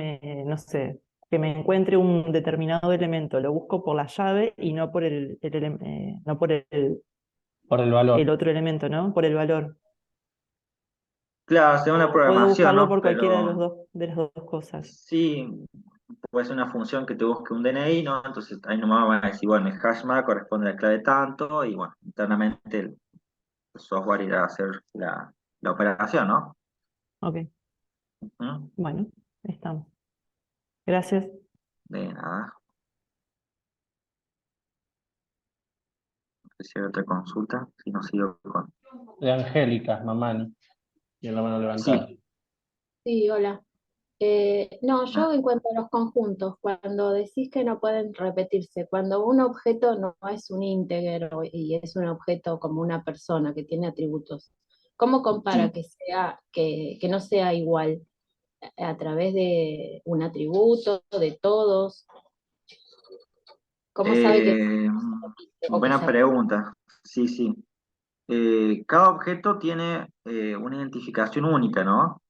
no sé, que me encuentre un determinado elemento, lo busco por la llave y no por no por Por el el valor. otro elemento, ¿no? Por el valor. claro, sea una O puedo programación, buscarlo ¿no? por cualquiera de Pero de las dos cosas. sí, puede ser una función que te busque un DNI, ¿no? Entonces ahí nomás van a decir, bueno, el hash map corresponde a la clave tanto, y bueno, internamente el software irá a hacer la operación, ¿no? Ok, Ujú. bueno, estamos. Gracias. De nada. No sé si hay otra consulta, si no sigo con... De Angélica, Mamani, tiene la mano levantada. Sí, Sí, hola. No, ah, yo en cuanto a los conjuntos, cuando decís que no pueden repetirse, cuando un objeto no es un íntegro y es un objeto como una persona que tiene atributos, ¿cómo compara sí. que sea, que no sea igual? a través de un atributo, de todos. ¿Cómo sabe que Eh, o que buena ya pregunta. Sí, sí. Cada objeto tiene una identificación única, ¿no?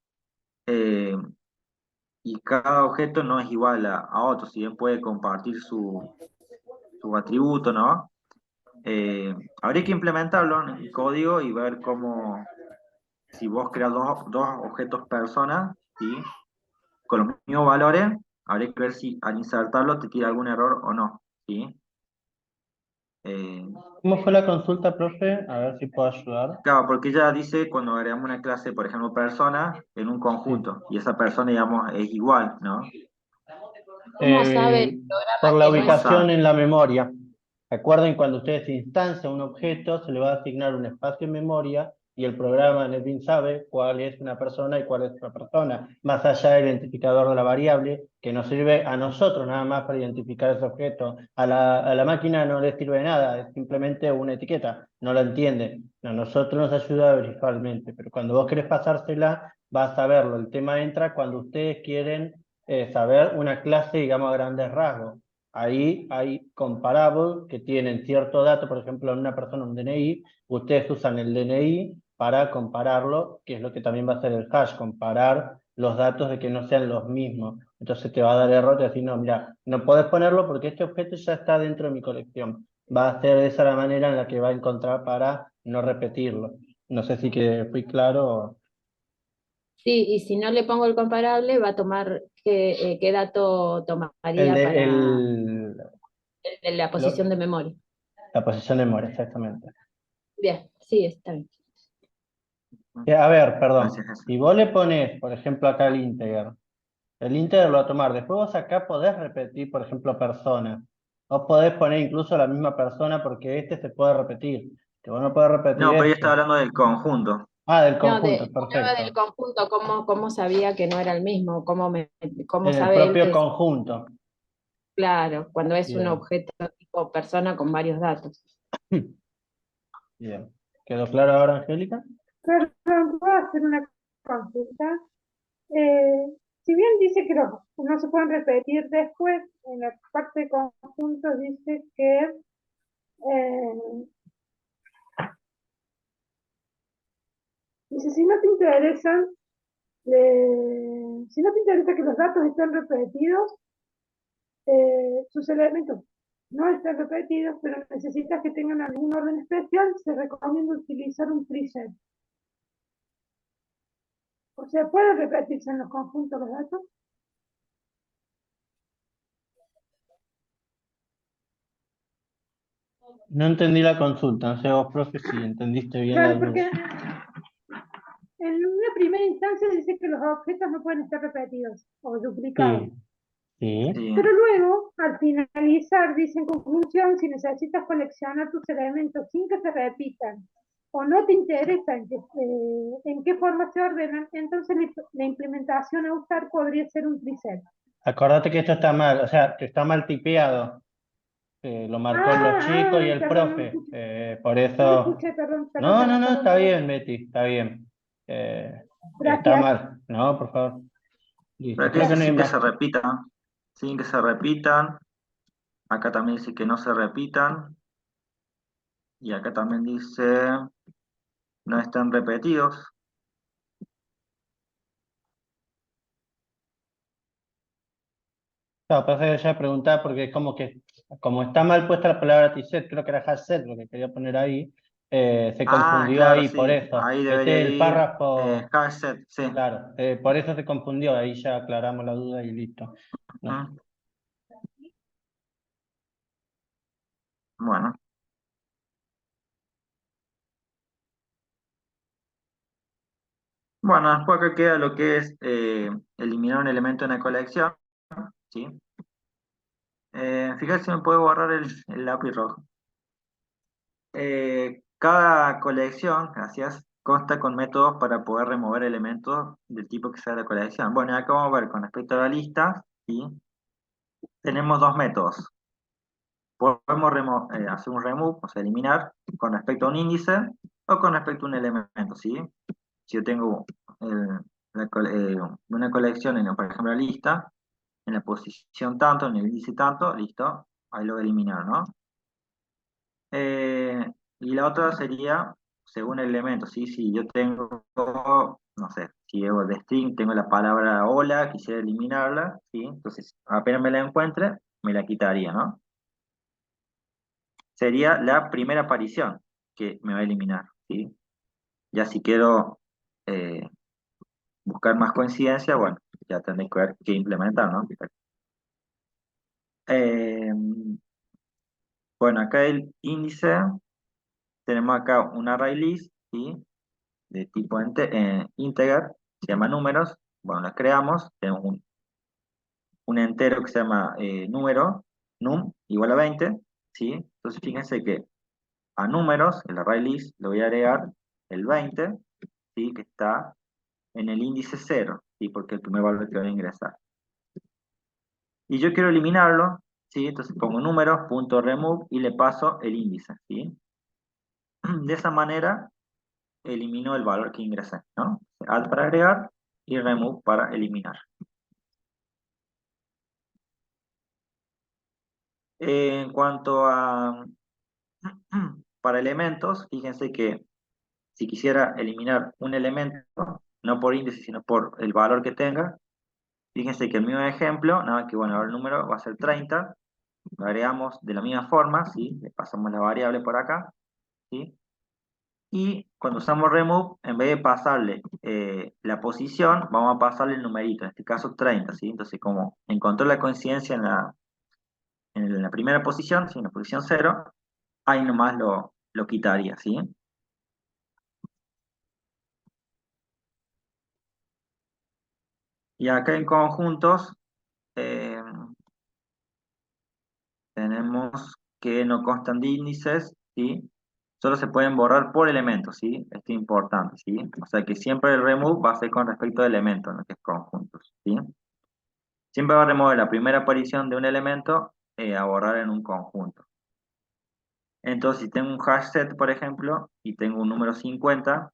Eh, y cada objeto no es igual a otro, si bien puede compartir su atributo, ¿no? Habría que implementarlo en el código y ver cómo, si vos creas dos objetos personas, ¿sí? Con los mismos valores, habría que ver si al insertarlo te tira algún error o no, ¿sí? Eh, ¿Cómo fue la consulta, profe? A ver si puedo ayudar. claro, porque ya dice cuando agregamos una clase, por ejemplo, persona, en un Sí. conjunto, y esa persona, digamos, es igual, ¿no? cómo sabe el Por programa la que no es ¿Cómo ubicación sabe? en la memoria. Recuerden, cuando ustedes instancian un objeto, se le va a asignar un espacio en memoria y el programa NetBeans sabe cuál es una persona y cuál es otra persona, más allá del identificador de la variable, que nos sirve a nosotros nada más para identificar ese objeto. A la máquina no le sirve de nada, es simplemente una etiqueta, no la entiende. A nosotros nos ayuda visualmente, pero cuando vos querés pasársela, vas a verlo. El tema entra cuando ustedes quieren saber una clase, digamos, a grandes rasgos. Ahí hay comparables que tienen cierto dato, por ejemplo, en una persona, un DNI, ustedes usan el DNI para compararlo, que es lo que también va a hacer el hash, comparar los datos de que no sean los mismos. Entonces te va a dar error y decir, no, mira, no podés ponerlo porque este objeto ya está dentro de mi colección. Va a ser esa la manera en la que va a encontrar para no repetirlo. No sé si que fui claro. Sí, y si no le pongo el comparable, va a tomar qué dato El tomaría de para la posición de lo- memoria. la posición de memoria, exactamente. Bien, sí, está bien. A ver, Gracias, perdón. Jesús. Si vos le pones, por ejemplo, acá el integer lo va a tomar. Después vos acá podés repetir, por ejemplo, persona. Vos podés poner incluso la misma persona porque este se puede repetir. Que vos no podés repetir No, pero ella está este. hablando del conjunto. Ah, del No, conjunto, hablaba del perfecto. conjunto, cómo sabía que no era el mismo, cómo En el sabe él propio que es, conjunto. claro, cuando es un Bien, objeto tipo persona con varios datos. bien. ¿Quedó claro ahora, Angélica? Perdón, ¿puedo hacer una consulta? Eh, si bien dice que no se pueden repetir después, en la parte de conjuntos dice que eh, dice, si no te interesa que los datos estén repetidos, sus elementos no estén repetidos, pero necesitas que tengan algún orden especial, se recomienda utilizar un preset. O sea, ¿pueden repetirse en los conjuntos los datos? No entendí la consulta. No sé vos, profe, si entendiste bien la Claro, duda. porque en una primera instancia dice que los objetos no pueden estar repetidos o duplicados. Sí, sí. Sí. Pero luego, al finalizar, dice en conclusión, si necesitas coleccionar tus elementos sin que se repitan o no te interesa en qué forma se ordenan, entonces la implementación a usar podría ser un preset. Acordate que esto está mal, o sea, que está mal tipeado. Lo marcó los chicos y el Perdón, no lo profe. escuché, Por no lo eso. escuché, perdón, No, no, no, está perdón. bien, Betty, está bien. Está Gracias, mal. No, por favor. Pero Listo, aquí creo que dice no hay sin que se más. repitan. Sin que se repitan. Acá también dice que no se repitan. Y acá también dice no están repetidos. Claro, por eso ya preguntaba porque es como que, como está mal puesta la palabra set, creo que era hash set lo que quería poner ahí, se Ah, confundió claro, ahí por sí. eso. Ahí Este debería es el ir párrafo, hash set, sí. claro, por eso se confundió, ahí ya aclaramos la duda y listo. No. Ujú. Bueno. Bueno, después acá queda lo que es eliminar un elemento en la colección. ¿Sí? Fíjate si me puedo borrar el lápiz rojo. Cada colección, gracias, consta con métodos para poder remover elementos del tipo que sea la colección. Bueno, acá vamos a ver con respecto a la lista, ¿sí? Tenemos dos métodos. Podemos hacer un remove, o sea, eliminar con respecto a un índice o con respecto a un elemento, ¿sí? Si yo tengo una colección, por ejemplo, la lista, en la posición tanto, en el índice tanto, listo, ahí lo voy a eliminar, ¿no? Y la otra sería según el elemento, ¿sí? Si yo tengo, no sé, si hago de string, tengo la palabra hola, quisiera eliminarla, ¿sí? Entonces, apenas me la encuentre, me la quitaría, ¿no? Sería la primera aparición que me va a eliminar, ¿sí? Ya si quiero eh, buscar más coincidencia, bueno, ya tendré que ver qué implementar, ¿no? Eh, bueno, acá el índice, tenemos acá un array list, ¿sí? De tipo integer, se llama números, bueno, la creamos, tenemos un entero que se llama número, num, igual a 20, ¿sí? Entonces fíjense que a números, el array list, le voy a agregar el 20, ¿sí? Que está en el índice 0, ¿sí? Porque es el primer valor que voy a ingresar. Y yo quiero eliminarlo, ¿sí? Entonces pongo números.remove y le paso el índice, ¿sí? De esa manera elimino el valor que ingresé, ¿no? Add para agregar y remove para eliminar. En cuanto a para elementos, fíjense que si quisiera eliminar un elemento, no por índice, sino por el valor que tenga, fíjense que el mismo ejemplo, nada que bueno, ahora el número va a ser 30, lo agregamos de la misma forma, ¿sí? Le pasamos la variable por acá, ¿sí? Y cuando usamos remove, en vez de pasarle la posición, vamos a pasarle el numerito, en este caso 30, ¿sí? Entonces, como encontró la coincidencia en la primera posición, ¿sí? En la posición 0, ahí nomás lo quitaría, ¿sí? Y acá en conjuntos eh, tenemos que no constan de índices, ¿sí? Solo se pueden borrar por elementos, ¿sí? Esto es importante, ¿sí? O sea que siempre el remove va a ser con respecto a elementos, no que es conjuntos, ¿sí? Siempre va a remover la primera aparición de un elemento a borrar en un conjunto. Entonces, si tengo un hash set, por ejemplo, y tengo un número 50,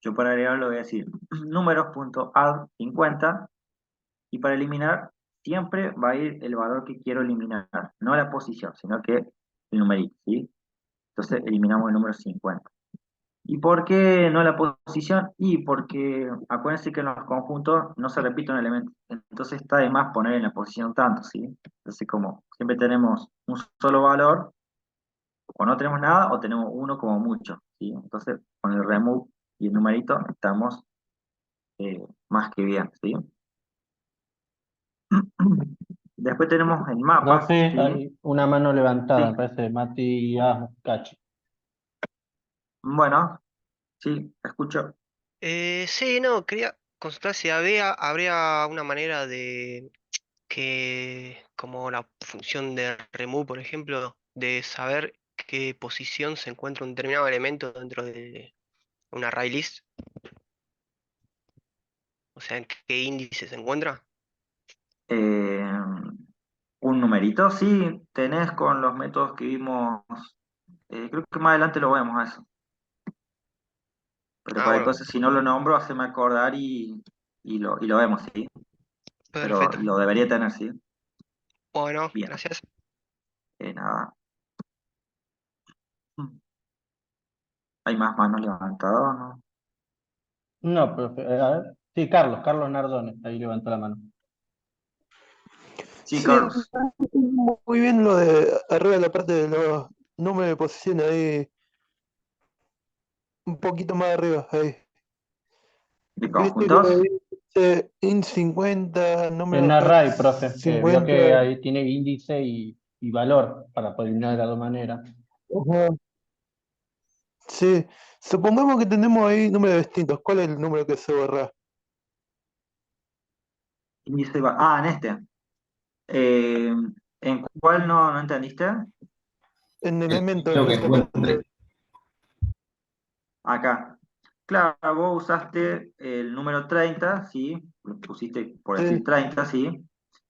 yo para agregarlo voy a decir números.add 50, y para eliminar siempre va a ir el valor que quiero eliminar, no la posición, sino que el numerito, ¿sí? Entonces eliminamos el número 50. ¿Y por qué no la posición? Y porque acuérdense que en los conjuntos no se repite un elemento, entonces está de más poner en la posición tanto, ¿sí? Entonces como siempre tenemos un solo valor, o no tenemos nada o tenemos uno como mucho, ¿sí? Entonces con el remove y el numerito estamos más que bien, ¿sí? Después tenemos en mapas, Profe, ¿sí? hay una mano levantada, Sí. me parece, Matías Cachi. Bueno, sí, escucho. Sí, no, quería consultar si habría una manera de que, como la función de remove, por ejemplo, de saber qué posición se encuentra un determinado elemento dentro de una array list, o sea, en qué índice se encuentra. Eh, un numerito, sí, tenés con los métodos que vimos, creo que más adelante lo vemos a eso. Pero Ah, cualquier bueno, cosa, si no lo nombro, haceme acordar y lo vemos, ¿sí? Pero perfecto. lo debería tener, ¿sí? Bueno, Bien, gracias. nada. ¿Hay más manos levantadas, no? No, profe, a ver. Sí, Carlos Nardone, ahí levantó la mano. Sí, Sí, Carlos. muy bien lo de arriba de la parte de los números de posición ahí, un poquito más arriba, ahí. ¿De Viste que conjuntos? dice int 50, En número array, profe, que vio 50. que ahí tiene índice y valor para poder eliminar de las dos maneras. Ajá. Sí, supongamos que tenemos ahí números distintos. ¿Cuál es el número que se borra? En este. Eh, ¿En cuál no entendiste? En elemento, Lo en que esa parte. encuentre. Acá. Claro, vos usaste el número 30, ¿sí? Lo pusiste por decir Sí, 30, ¿sí?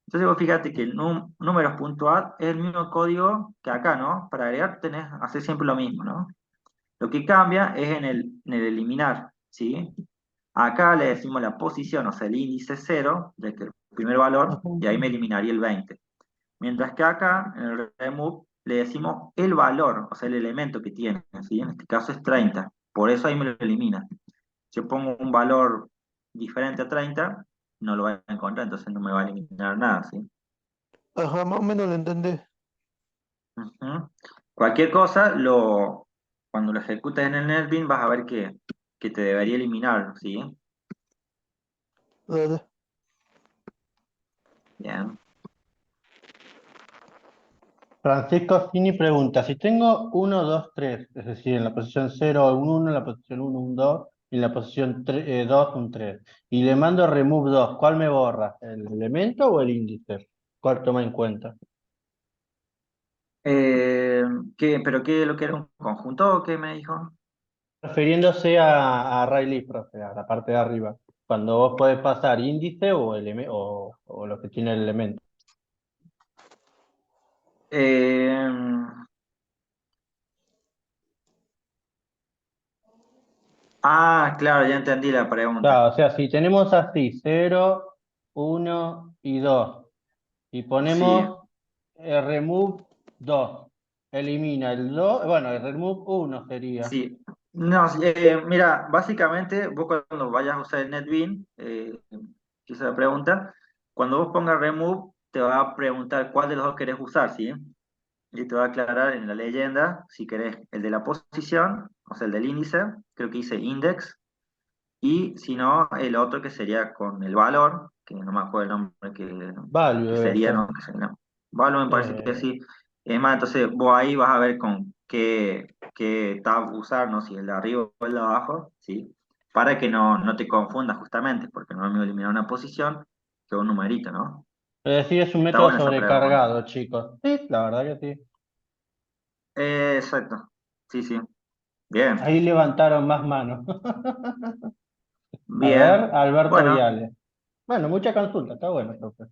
Entonces vos fíjate que el números.add es el mismo código que acá, ¿no? Para agregar hacer siempre lo mismo, ¿no? Lo que cambia es en el eliminar, ¿sí? Acá le decimos la posición, o sea, el índice 0, ya que el primer valor, y ahí me eliminaría el 20. Mientras que acá, en el remove, le decimos el valor, o sea, el elemento que tiene, ¿sí? En este caso es 30, por eso ahí me lo elimina. Si yo pongo un valor diferente a 30, no lo voy a encontrar, entonces no me va a eliminar nada, ¿sí? Ajá, más o menos lo entendí. Ujú. Cualquier cosa, cuando lo ejecutes en el NetBeans vas a ver que te debería eliminar, ¿sí? Dale. Bien. Francisco Fini pregunta, si tengo 1, 2, 3, es decir, en la posición 0 un 1, en la posición 1 un 2, y en la posición 2 un 3, y le mando remove 2, ¿cuál me borra? ¿El elemento o el índice? ¿Cuál toma en cuenta? ¿Pero qué lo que era un conjunto o qué me dijo? Refiriéndose a array list, profe, a la parte de arriba, cuando vos podés pasar índice o lo que tiene el elemento. Eh, claro, ya entendí la pregunta. Claro, o sea, si tenemos así 0, 1 y 2, y Sí, ponemos remove 2, elimina el 2, bueno, el remove 1 sería. sí. No, sí, mira, básicamente vos cuando vayas a usar el NetBeans, que es la pregunta, cuando vos pongas remove, te va a preguntar cuál de los dos querés usar, ¿sí? Y te va a aclarar en la leyenda si querés el de la posición, o sea, el del índice, creo que dice index, y si no, el otro que sería con el valor, que no me acuerdo el nombre Value que debe sería, ser. ¿no? Que sería, valor me parece que Eh, sí. Es más, entonces vos ahí vas a ver con qué tab usar, ¿no? Si el de arriba o el de abajo, ¿sí? Para que no te confundas justamente, porque no es lo mismo eliminar una posición que un numerito, ¿no? es decir, es un Está método buena esa pregunta. sobrecargado, chicos. Sí, la verdad que sí. Exacto. Sí, sí. Bien, Ahí levantaron más manos. A ver, bien. Alberto Bueno, Viale. Bueno, mucha consulta, está bueno, profe.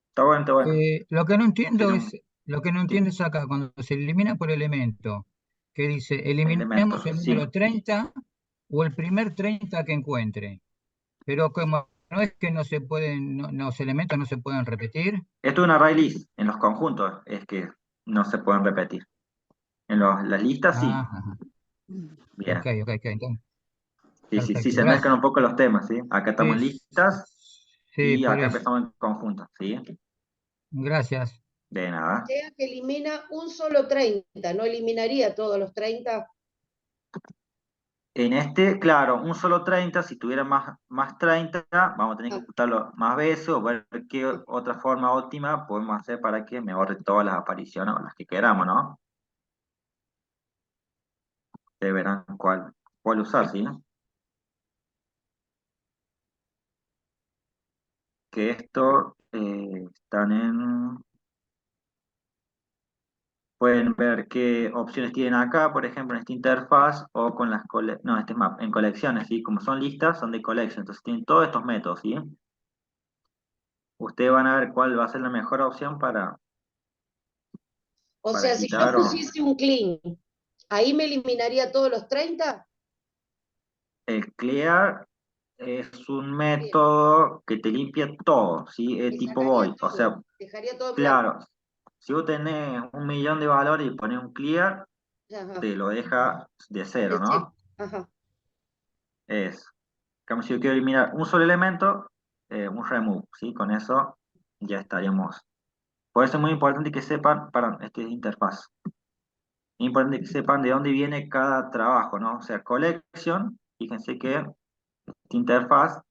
está bueno, está bueno. Lo que no entiendo Tiene un es, lo que no entiendo es acá, cuando se elimina por elemento, que dice, elemento, eliminemos el sí. número 30 o el primer 30 que encuentre. Pero como no es que no se pueden, los elementos no se pueden repetir. Esto es un array list. En los conjuntos es que no se pueden repetir. Las listas sí. Ajá, ok, Bien. ok, ok, entonces, Sí, sí, sí, perfecto, se mezclan gracias. un poco los temas, ¿sí? Acá estamos Sí, en listas sí, y por acá eso. empezamos en conjuntos, ¿sí? Gracias. De O nada. sea que elimina un solo 30, no eliminaría todos los 30. En este, claro, un solo 30, si tuviera más 30, vamos a tener que Ah, computarlo más veces o ver qué otra forma óptima podemos hacer para que me ahorre todas las apariciones o las que queramos, ¿no? Ustedes verán cuál usar, ¿sí? Que esto están en... Pueden ver qué opciones tienen acá, por ejemplo, en esta interfaz o con no, este es en colecciones, ¿sí? Como son listas, son de collection, entonces tienen todos estos métodos, ¿sí? Ustedes van a ver cuál va a ser la mejor opción o para sea, si yo quitar o... pusiese un clean, ahí me eliminaría todos los 30. El clear es un Bien, método que te limpia todo, ¿sí? Es me tipo sacaría void, o todo, sea, dejaría todo en blanco. claro, si vos tenés 1 millón de valores y pones un clear, Ajá, te lo deja de cero, de cero. ¿no? Ajá. Es, como si yo quiero eliminar un solo elemento, un remove, ¿sí? Con eso ya estaríamos. Por eso es muy importante que sepan, para esta interfaz, es importante que sepan de dónde viene cada trabajo, ¿no? O sea, collection, fíjense que esta interfaz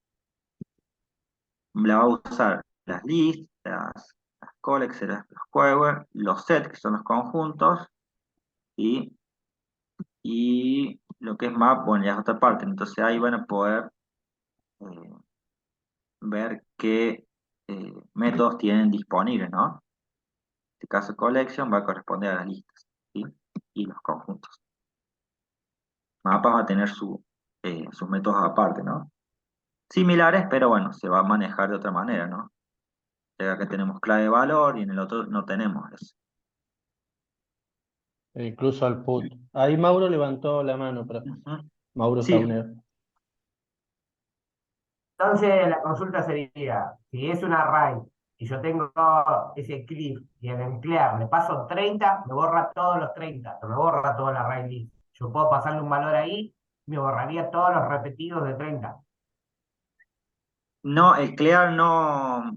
la va a usar las lists, las collects, los queries, los sets, que son los conjuntos, ¿sí? Y lo que es map, bueno, ya es otra parte. Entonces ahí van a poder eh, ver qué métodos tienen disponibles, ¿no? En este caso, collection va a corresponder a las listas, ¿sí? Y los conjuntos. Mapas va a tener sus métodos aparte, ¿no? Similares, pero bueno, se va a manejar de otra manera, ¿no? Acá tenemos clave de valor y en el otro no tenemos eso. E incluso al put. Ahí Mauro levantó la mano, pero Ujú. Mauro Sí, Saunero. Entonces la consulta sería, si es un array y yo tengo ese cliff y en el clear le paso 30, me borra todos los 30, no me borra todo el array list. Yo puedo pasarle un valor ahí, me borraría todos los repetidos de 30. No, el clear no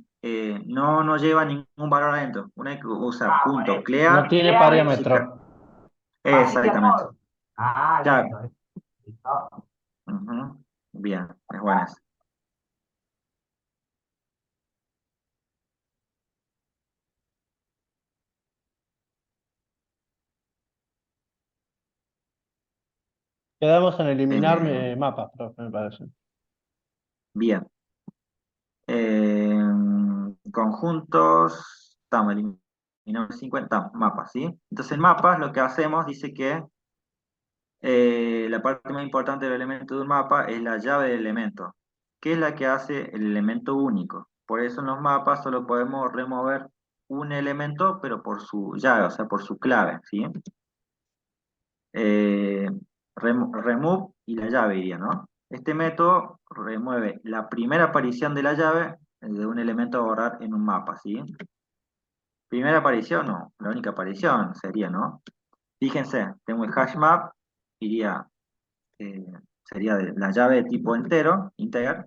lleva ningún valor adentro. Una vez que usa Por punto eso. No clear, tiene Clear es parámetro. vacía exactamente. todo. Ah, Ya, listo. Listo. ujú, bien, es buena esa. Quedamos en eliminar Eh, mapas, profe, me parece. bien. Conjuntos, estamos eliminando 50 mapas, ¿sí? Entonces, en mapas lo que hacemos dice que la parte más importante del elemento de un mapa es la llave del elemento, que es la que hace el elemento único. Por eso en los mapas solo podemos remover un elemento, pero por su llave, o sea, por su clave, ¿sí? Eh, remove y la llave iría, ¿no? Este método remueve la primera aparición de la llave de un elemento a borrar en un mapa, ¿sí? Primera aparición, no, la única aparición sería, ¿no? Fíjense, tengo el hash map, iría, eh, sería la llave de tipo entero, integer,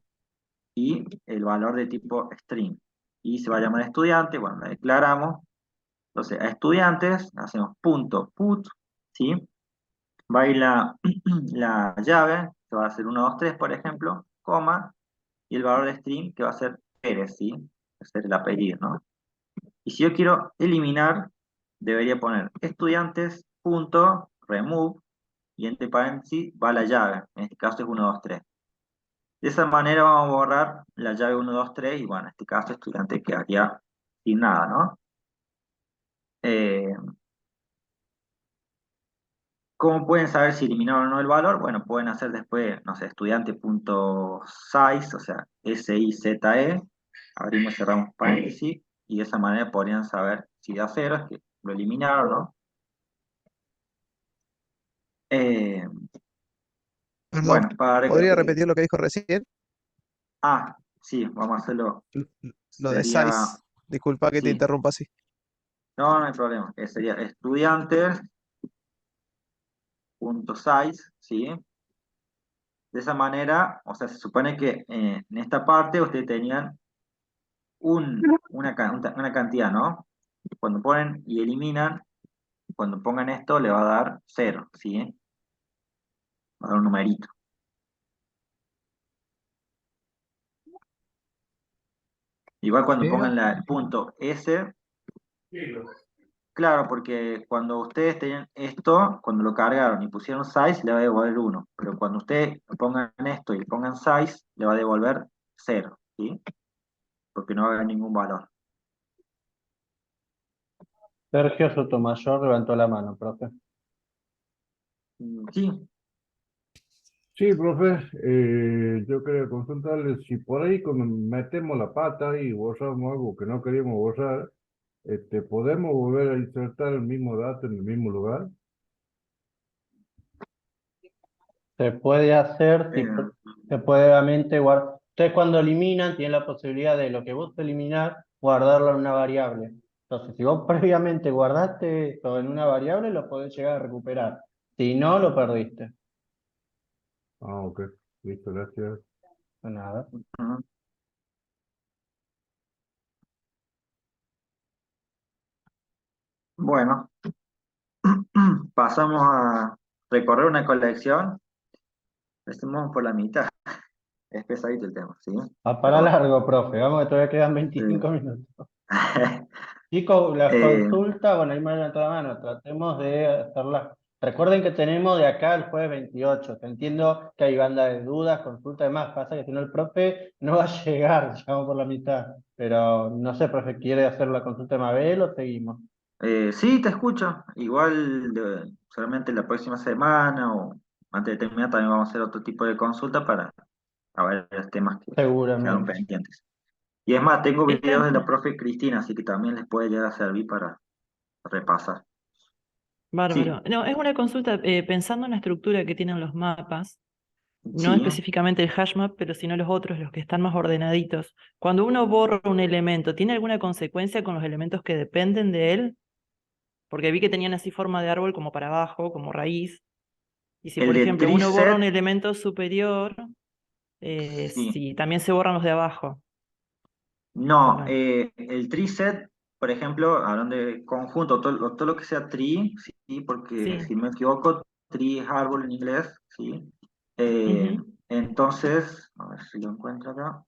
y el valor de tipo string. Y se va a llamar estudiante, bueno, la declaramos. Entonces, a estudiantes hacemos punto put, ¿sí? Va a ir la llave, que va a ser 1, 2, 3, por ejemplo, coma, y el valor de string, que va a ser Pérez, ¿sí? Va a ser el apellido, ¿no? Y si yo quiero eliminar, debería poner estudiantes.remove, y entre paréntesis va la llave, en este caso es 1, 2, 3. De esa manera vamos a borrar la llave 1, 2, 3, y bueno, en este caso estudiante quedaría sin nada, ¿no? Eh, ¿Cómo pueden saber si eliminaron o no el valor? Bueno, pueden hacer después, no sé, estudiante.size, o sea, SIZE, abrimos y cerramos paréntesis, y de esa manera podrían saber si da cero, es que lo eliminaron, ¿no? Eh, Perdón, bueno, para... ¿podría repetir lo que dijo recién? Sí, vamos a hacerlo. Lo de Sería, size. Disculpa que te sí, interrumpa así. no hay problema. Sería estudiantes.size, ¿sí? De esa manera, o sea, se supone que en esta parte ustedes tenían una cantidad, ¿no? Cuando ponen y eliminan, cuando pongan esto le va a dar 0, ¿sí? Va a dar un numerito. Igual cuando pongan Pero, el punto S, claro, porque cuando ustedes tenían esto, cuando lo cargaron y pusieron size, le va a devolver 1. Pero cuando ustedes pongan esto y le pongan size, le va a devolver 0, ¿sí? Porque no va a haber ningún valor. Sergio Sotomayor levantó la mano, profe. Sí, Sí, profe, yo quería consultarle si por ahí cuando metemos la pata y borramos algo que no queríamos borrar, ¿podemos volver a insertar el mismo dato en el mismo lugar? Se puede hacer, eh, se puede obviamente guardar. Ustedes cuando eliminan tienen la posibilidad de lo que vos eliminar, guardarlo en una variable. Entonces, si vos previamente guardaste todo en una variable, lo podés llegar a recuperar. Si no, lo perdiste. Ah, ok, listo, gracias. De nada. ujú. Bueno, pasamos a recorrer una colección. Estamos por la mitad. Es pesadito el tema, ¿sí? A Pero para bueno. largo, profe. Vamos que todavía quedan 25 minutos. Chicos, las Eh, consultas, bueno, ahí me levantó la mano. Tratemos de hacerlas. Recuerden que tenemos de acá el jueves 28. Te entiendo que hay banda de dudas, consultas y demás. Pasa que si no, el profe no va a llegar. Llegamos por la mitad. Pero no sé, profe, ¿quiere hacer la consulta de Mabel o seguimos? sí, te escucho. Igual solamente la próxima semana o antes de terminar también vamos a hacer otro tipo de consulta para ver los temas que quedaron Seguramente. pendientes. Y es más, tengo videos Esta, de la profe Cristina, así que también les puede llegar a servir para repasar. Sí, bárbaro. No, es una consulta, pensando en la estructura que tienen los mapas. no Sí, específicamente el hashmap, pero sino los otros, los que están más ordenaditos. Cuando uno borra un elemento, ¿tiene alguna consecuencia con los elementos que dependen de él? Porque vi que tenían así forma de árbol como para abajo, como raíz. Y si, el por de ejemplo, uno borra un tree-set, elemento superior, sí. si también se borran los de abajo, ¿o No, no? el tree set, por ejemplo, hablando de conjunto, todo lo que sea tree, sí, porque Sí. si no me equivoco, tree es árbol en inglés, sí. Eh, Ujú, entonces, a ver si lo encuentro acá.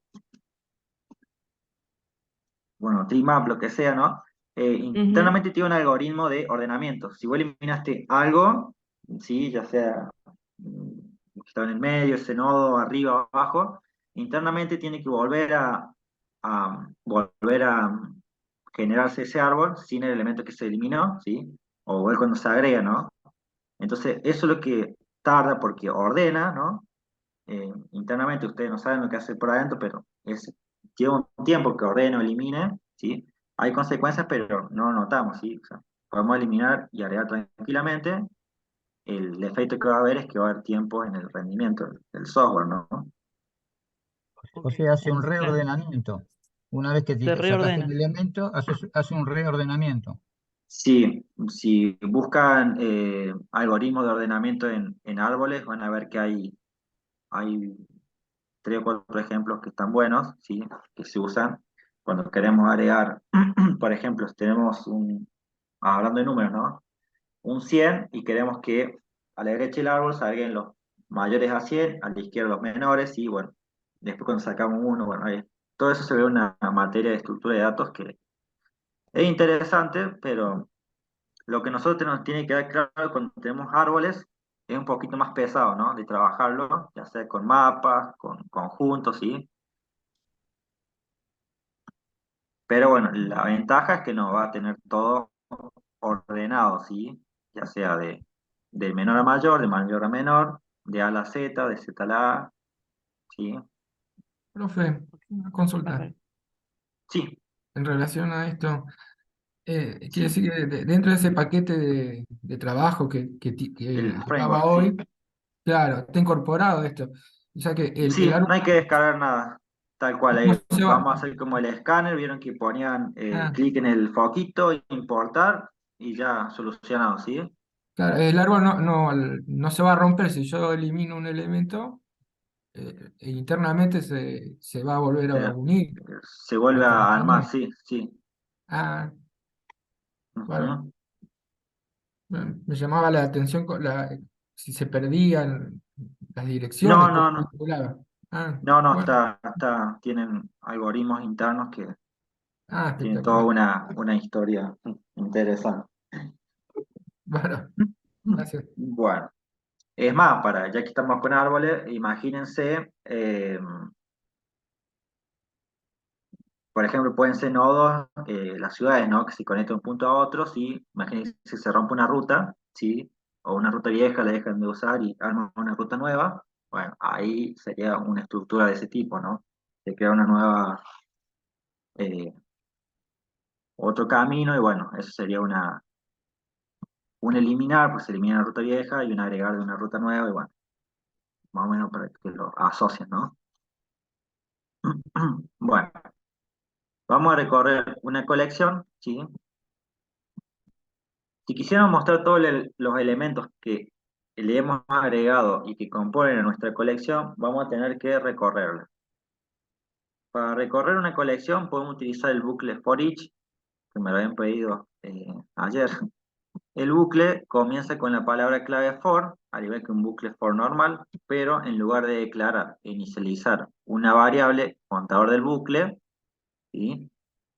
Bueno, tree map, lo que sea, ¿no? ujú, Internamente tiene un algoritmo de ordenamiento. Si vos eliminaste algo, sí, ya sea que está en el medio, ese nodo, arriba o abajo, internamente tiene que volver a generarse ese árbol sin el elemento que se eliminó, ¿sí? O igual cuando se agrega, ¿no? Entonces, eso es lo que tarda porque ordena, ¿no? Internamente ustedes no saben lo que hace por adentro, pero lleva un tiempo que ordene o elimine, ¿sí? Hay consecuencias, pero no lo notamos, ¿sí? O sea, podemos eliminar y agregar tranquilamente. El efecto que va a haber es que va a haber tiempo en el rendimiento del software, ¿no? O ok. sea, hace un Claro, reordenamiento. Una vez que se sacaste el reordena. elemento, hace un reordenamiento. Sí, si buscan algoritmos de ordenamiento en árboles, van a ver que hay 3 o 4 ejemplos que están buenos, ¿sí? Que se usan cuando queremos agregar, por ejemplo, si tenemos hablando de números, ¿no? Un 100 y queremos que a la derecha del árbol salgan los mayores a 100, a la izquierda los menores, y bueno, después cuando sacamos uno, bueno, todo eso se ve una materia de estructura de datos que es interesante, pero lo que nosotros nos tiene que dar claro cuando tenemos árboles es un poquito más pesado, ¿no? De trabajarlo, ya sea con mapas, con conjuntos, ¿sí? Pero bueno, la ventaja es que nos va a tener todo ordenado, ¿sí? Ya sea de menor a mayor, de mayor a menor, de A a la Z, de Z a la A, ¿sí? Profe, una consulta Perfecto. Sí, en relación a esto. Quiere sí, decir que dentro de ese paquete de trabajo el que llevaba framework, hoy, sí. claro, está incorporado esto. O sea que el Sí, árbol no hay que descargar nada, tal cual. ¿cómo Ahí se vamos a va? hacer como el escáner, vieron que ponían Ah, clic en el foquito, importar, y ya solucionado, ¿sí? claro, el árbol no se va a romper si yo elimino un elemento, internamente se va a volver a Eh, unir Se vuelve al a armar, corresponder. sí, sí. Ah, claro. Ujú. Me llamaba la atención si se perdían las No, direcciones, cómo no, no. calculaba. Ah, No, no, bueno, tienen algoritmos internos que tienen toda espectacular. una historia interesante. Bueno, gracias. Bueno, es más, ya que estamos con árboles, imagínense, por ejemplo, pueden ser nodos, las ciudades, ¿no? Que se conectan de un punto a otro, ¿sí? Imagínense si se rompe una ruta, ¿sí? O una ruta vieja la dejan de usar y arman una ruta nueva. Bueno, ahí sería una estructura de ese tipo, ¿no? Se crea una nueva, eh, otro camino y bueno, eso sería un eliminar, pues se elimina la ruta vieja y un agregar de una ruta nueva y bueno, más o menos para que lo asocien, ¿no? Bueno, vamos a recorrer una colección, ¿sí? Si quisiéramos mostrar todos los elementos que le hemos agregado y que componen a nuestra colección, vamos a tener que recorrerla. Para recorrer una colección podemos utilizar el bucle for each, que me lo habían pedido ayer. El bucle comienza con la palabra clave for, al igual que un bucle for normal, pero en lugar de declarar e inicializar una variable contador del bucle, ¿sí?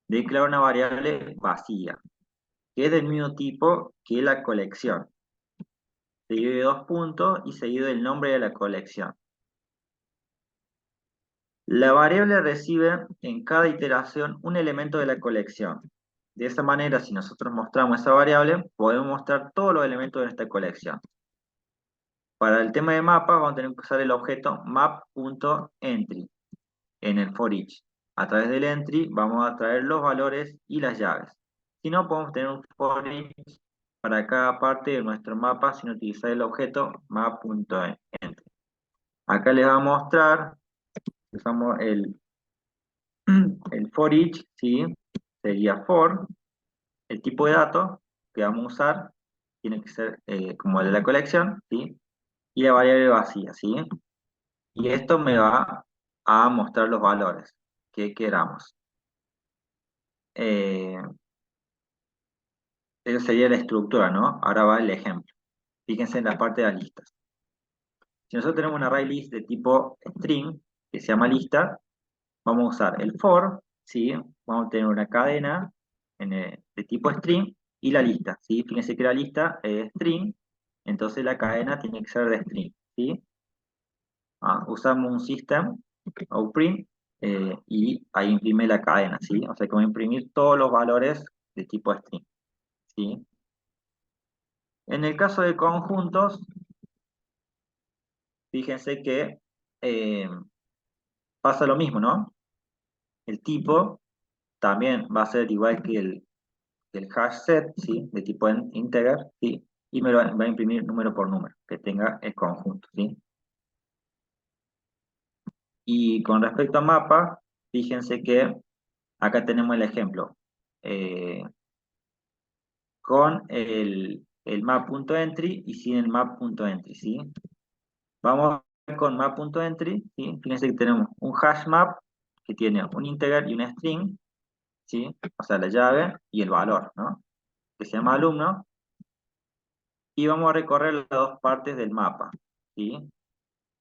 Declara una variable vacía, que es del mismo tipo que la colección, seguido de 2 puntos y seguido del nombre de la colección. La variable recibe en cada iteración un elemento de la colección. De esa manera, si nosotros mostramos esa variable, podemos mostrar todos los elementos de esta colección. Para el tema de mapa, vamos a tener que usar el objeto map.entry en el for each. A través del entry vamos a traer los valores y las llaves. Si no, podemos tener un for each para cada parte de nuestro mapa sin utilizar el objeto map.entry. Acá les va a mostrar, usamos el for each, ¿sí? Sería for, el tipo de datos que vamos a usar, tiene que ser como el de la colección, ¿sí? Y la variable vacía, ¿sí? Y esto me va a mostrar los valores que queramos. Esa sería la estructura, ¿no? Ahora va el ejemplo. Fíjense en la parte de las listas. Si nosotros tenemos una array list de tipo string, que se llama lista, vamos a usar el for, ¿sí? Vamos a tener una cadena de tipo string y la lista, ¿sí? Fíjense que la lista es string, entonces la cadena tiene que ser de string, ¿sí? Usamos un system out print y ahí imprime la cadena, ¿sí? O sea que voy a imprimir todos los valores de tipo string, ¿sí? En el caso de conjuntos, fíjense que pasa lo mismo, ¿no? El tipo también va a ser igual que el hash set, ¿sí? De tipo integer, ¿sí? Y me lo va a imprimir número por número, que tenga el conjunto, ¿sí? Y con respecto a mapa, fíjense que acá tenemos el ejemplo. Con el map.entry y sin el map.entry, ¿sí? Vamos a ver con map.entry, ¿sí? Fíjense que tenemos un hash map que tiene un integer y un string, ¿sí? O sea, la llave y el valor, ¿no? Que se llama alumno. Y vamos a recorrer las dos partes del mapa, ¿sí?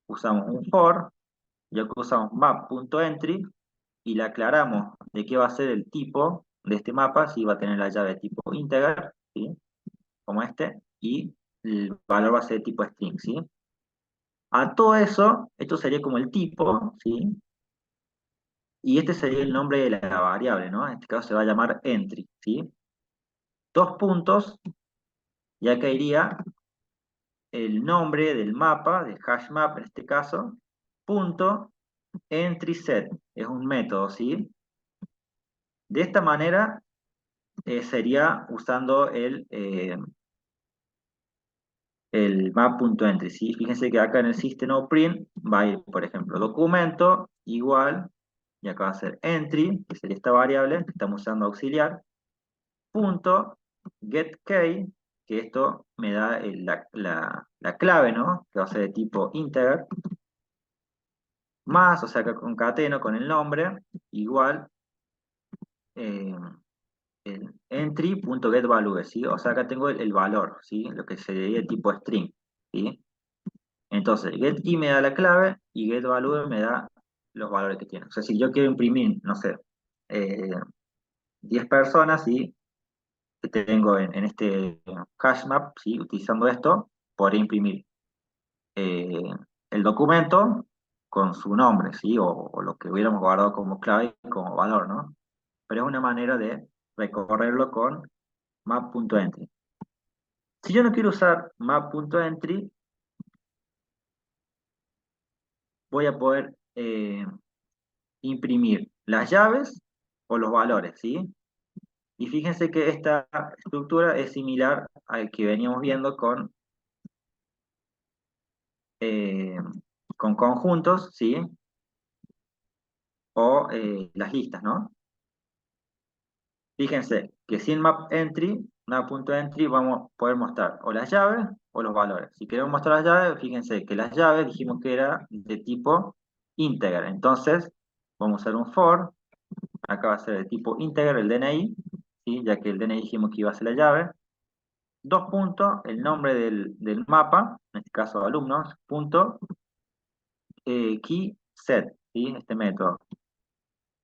Usamos un for, ya que usamos map.entry y le aclaramos de qué va a ser el tipo de este mapa, si va a tener la llave tipo integer, ¿sí? Como este, y el valor va a ser de tipo string, ¿sí? A todo eso, esto sería como el tipo, ¿sí? Y este sería el nombre de la variable, ¿no? En este caso se va a llamar entry, ¿sí? Dos puntos, ya que iría el nombre del mapa, del hash map en este caso, punto entry set, es un método, ¿sí? De esta manera sería usando el map.entry, ¿sí? Fíjense que acá en el system.print va a ir, por ejemplo, documento igual, y acá va a ser entry, que sería esta variable que estamos usando auxiliar, punto getKey, que esto me da la clave, ¿no? Que va a ser de tipo integer, más, o sea que concateno con el nombre, igual, el entry.getValue, ¿sí? O sea, acá tengo el valor, ¿sí? Lo que sería el tipo string, ¿sí? Entonces, getKey me da la clave y getValue me da los valores que tiene. O sea, si yo quiero imprimir, no sé, 10 personas, ¿sí? Que tengo en este hash map, ¿sí? Utilizando esto, podré imprimir eh, el documento con su nombre, ¿sí? O lo que hubiéramos guardado como clave y como valor, ¿no? Pero es una manera de recorrerlo con map.entry. Si yo no quiero usar map.entry, voy a poder imprimir las llaves o los valores, ¿sí? Y fíjense que esta estructura es similar al que veníamos viendo con conjuntos, ¿sí? O las listas, ¿no? Fíjense que sin map.entry vamos a poder mostrar o las llaves o los valores. Si queremos mostrar las llaves, fíjense que las llaves dijimos que era de tipo integer. Entonces, vamos a hacer un for. Acá va a ser de tipo integer el DNI, ¿sí? Ya que el DNI dijimos que iba a ser la llave. Dos puntos, el nombre del mapa, en este caso alumnos, punto, key set, ¿sí? Este método.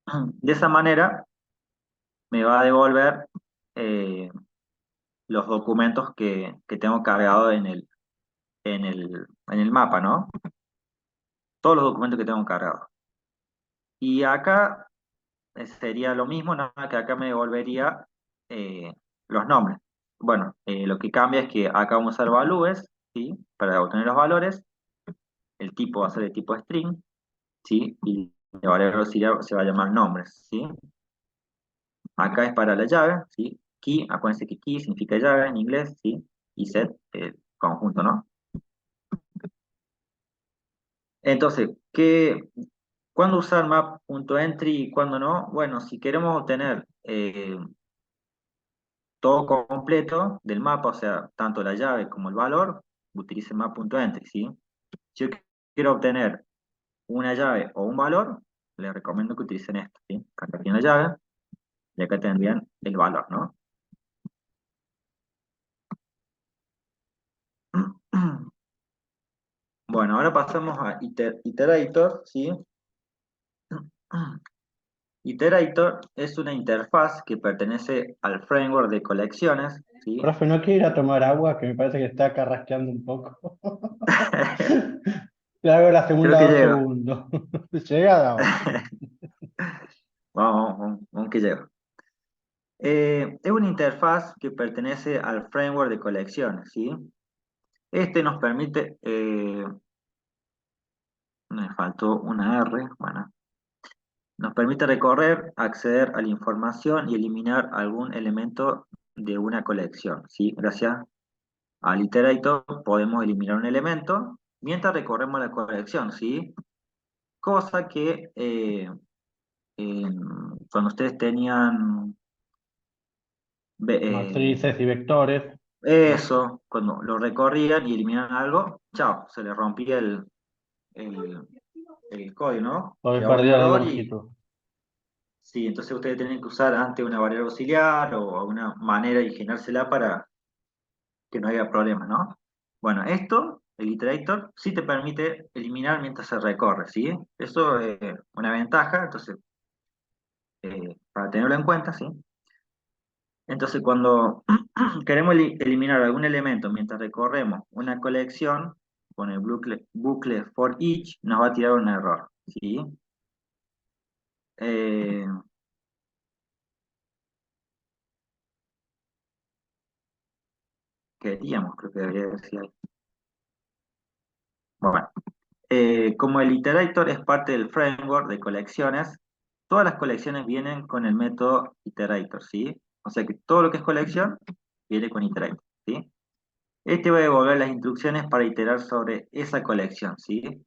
De esa manera me va a devolver los documentos que tengo cargado en el mapa, ¿no? Todos los documentos que tengo cargados. Y acá sería lo mismo, nada más que acá me devolvería los nombres. Bueno, lo que cambia es que acá vamos a usar values, ¿sí? Para obtener los valores. El tipo va a ser de tipo string, ¿sí? Y el valor se va a llamar nombres, ¿sí? Acá es para la llave, ¿sí? Key, acuérdense que key significa llave en inglés, ¿sí? Y set, conjunto, ¿no? Entonces, ¿cuándo usar map.entry y cuándo no? Bueno, si queremos obtener todo completo del mapa, o sea, tanto la llave como el valor, utilice map.entry, ¿sí? Si yo quiero obtener una llave o un valor, les recomiendo que utilicen esto, ¿sí? Acá tienen la llave y acá tendrían el valor, ¿no? Bueno, ahora pasamos a Iterator, ¿sí? Iterator es una interfaz que pertenece al framework de colecciones, ¿sí? Profe, ¿no quiere ir a tomar agua? Que me parece que está carrasqueando un poco. Le hago la Creo segunda que 2 segundos. Llega, damos. vamos que llego. Es una interfaz que pertenece al framework de colecciones, ¿sí? Este nos permite, me faltó una R, bueno, nos permite recorrer, acceder a la información y eliminar algún elemento de una colección, ¿sí? Gracias al iterator podemos eliminar un elemento mientras recorremos la colección, ¿sí? Cosa que cuando ustedes tenían eh, Matrices y vectores. eso, cuando lo recorrían y eliminaban algo, chao, se le rompía el, el código, ¿no? Hoy Quedaba un perdió la error y longitud. sí, entonces ustedes tienen que usar antes una variable auxiliar o alguna manera de ingeniársela para que no haya problemas, ¿no? Bueno, esto, el iterator, sí te permite eliminar mientras se recorre, ¿sí? Eso es una ventaja, entonces, para tenerlo en cuenta, ¿sí? Entonces, cuando queremos eliminar algún elemento mientras recorremos una colección, con el bucle for each, nos va a tirar un error, ¿sí? Eh, Queríamos, creo que debería decir ahí. Bueno, como el iterator es parte del framework de colecciones, todas las colecciones vienen con el método iterator, ¿sí? O sea que todo lo que es colección viene con iterator, ¿sí? Este va a devolver las instrucciones para iterar sobre esa colección, ¿sí?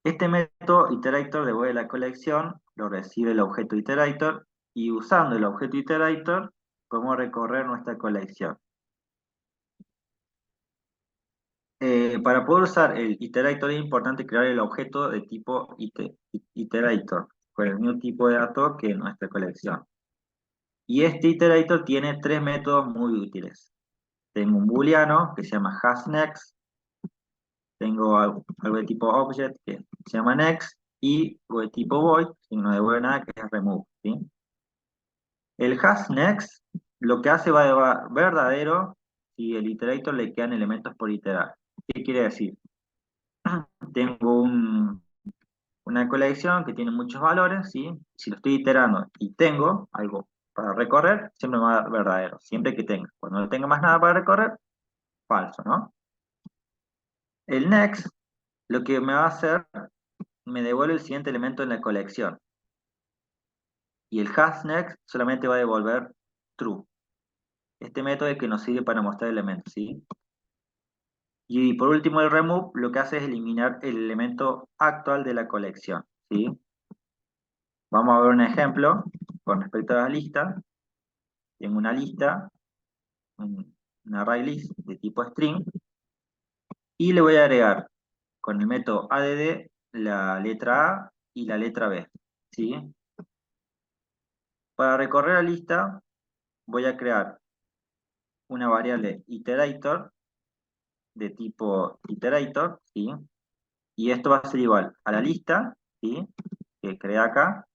Este método iterator devuelve la colección, lo recibe el objeto iterator y usando el objeto iterator podemos recorrer nuestra colección. Para poder usar el iterator es importante crear el objeto de tipo iterator con el mismo tipo de datos que nuestra colección. Y este iterator tiene tres métodos muy útiles. Tengo un booleano que se llama hasNext, tengo algo de tipo object que se llama next y algo de tipo void, que no devuelve nada, que es remove, ¿sí? El hasNext lo que hace va a devolver verdadero si el iterator le quedan elementos por iterar. ¿Qué quiere decir? Tengo una colección que tiene muchos valores, ¿sí? Si lo estoy iterando y tengo algo para recorrer, siempre me va a dar verdadero, siempre que tenga. Cuando no tenga más nada para recorrer, falso, ¿no? El next, lo que me va a hacer, me devuelve el siguiente elemento en la colección. Y el hasNext solamente va a devolver true. Este método es que nos sirve para mostrar elementos, ¿sí? Y por último, el remove lo que hace es eliminar el elemento actual de la colección, ¿sí? Vamos a ver un ejemplo con respecto a la lista. Tengo una lista, un array list de tipo string, y le voy a agregar con el método add la letra A y la letra B, ¿sí? Para recorrer la lista voy a crear una variable iterator de tipo iterator, ¿sí? Y esto va a ser igual a la lista, ¿sí? Que creé acá,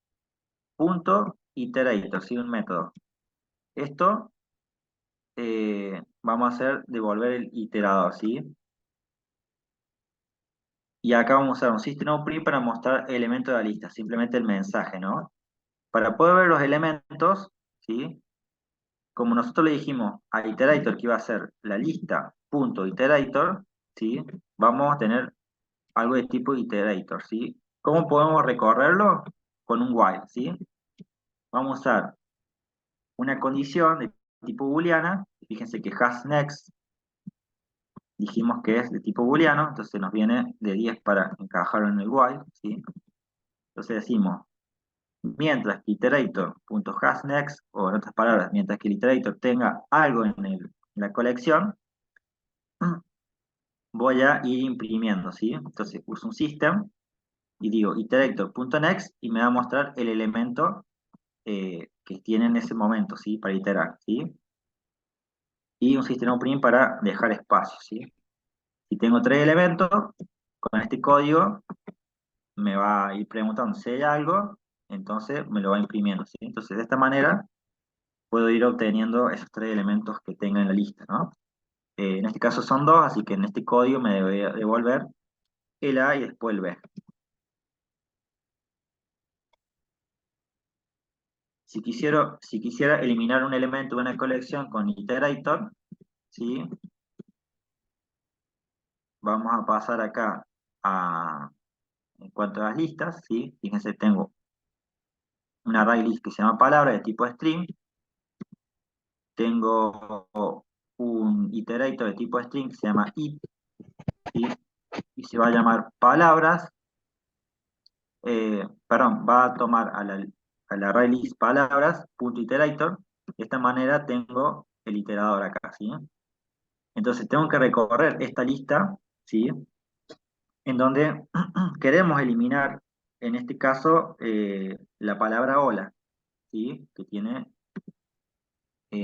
punto iterator, ¿sí? Un método. Esto vamos a hacer devolver el iterador, ¿sí? Y acá vamos a usar un system.out.print para mostrar el elemento de la lista, simplemente el mensaje, ¿no? Para poder ver los elementos, ¿sí? Como nosotros le dijimos a iterator que iba a ser la lista punto iterator, ¿sí? Vamos a tener algo de tipo iterator, ¿sí? ¿Cómo podemos recorrerlo? Con un while, ¿sí? Vamos a usar una condición de tipo booleana, fíjense que hasNext dijimos que es de tipo booleano, entonces nos viene de 10 para encajarlo en el while, ¿sí? Entonces decimos, mientras que iterator.hasNext, o en otras palabras, mientras que el iterator tenga algo en la colección, voy a ir imprimiendo, ¿sí? Entonces uso un system y digo iterator.next y me va a mostrar el elemento que tiene en ese momento, ¿sí? Para iterar, ¿sí? Y un system.print para dejar espacio, ¿sí? Si tengo 3 elementos, con este código me va a ir preguntando si hay algo, entonces me lo va imprimiendo, ¿sí? Entonces de esta manera puedo ir obteniendo esos 3 elementos que tenga en la lista, ¿no? En este caso son 2, así que en este código me debe devolver el A y después el B. Si quisiera eliminar un elemento de una colección con iterator, ¿sí? Vamos a pasar acá en cuanto a las listas, ¿sí? Fíjense, tengo un array list que se llama palabra de tipo string, tengo un iterator de tipo string que se llama it, ¿sí? Y se va a llamar palabras, perdón, va a tomar al array list palabras, punto iterator, de esta manera tengo el iterador acá, ¿sí? Entonces tengo que recorrer esta lista, ¿sí? En donde queremos eliminar, en este caso, la palabra hola, ¿sí? Que tiene,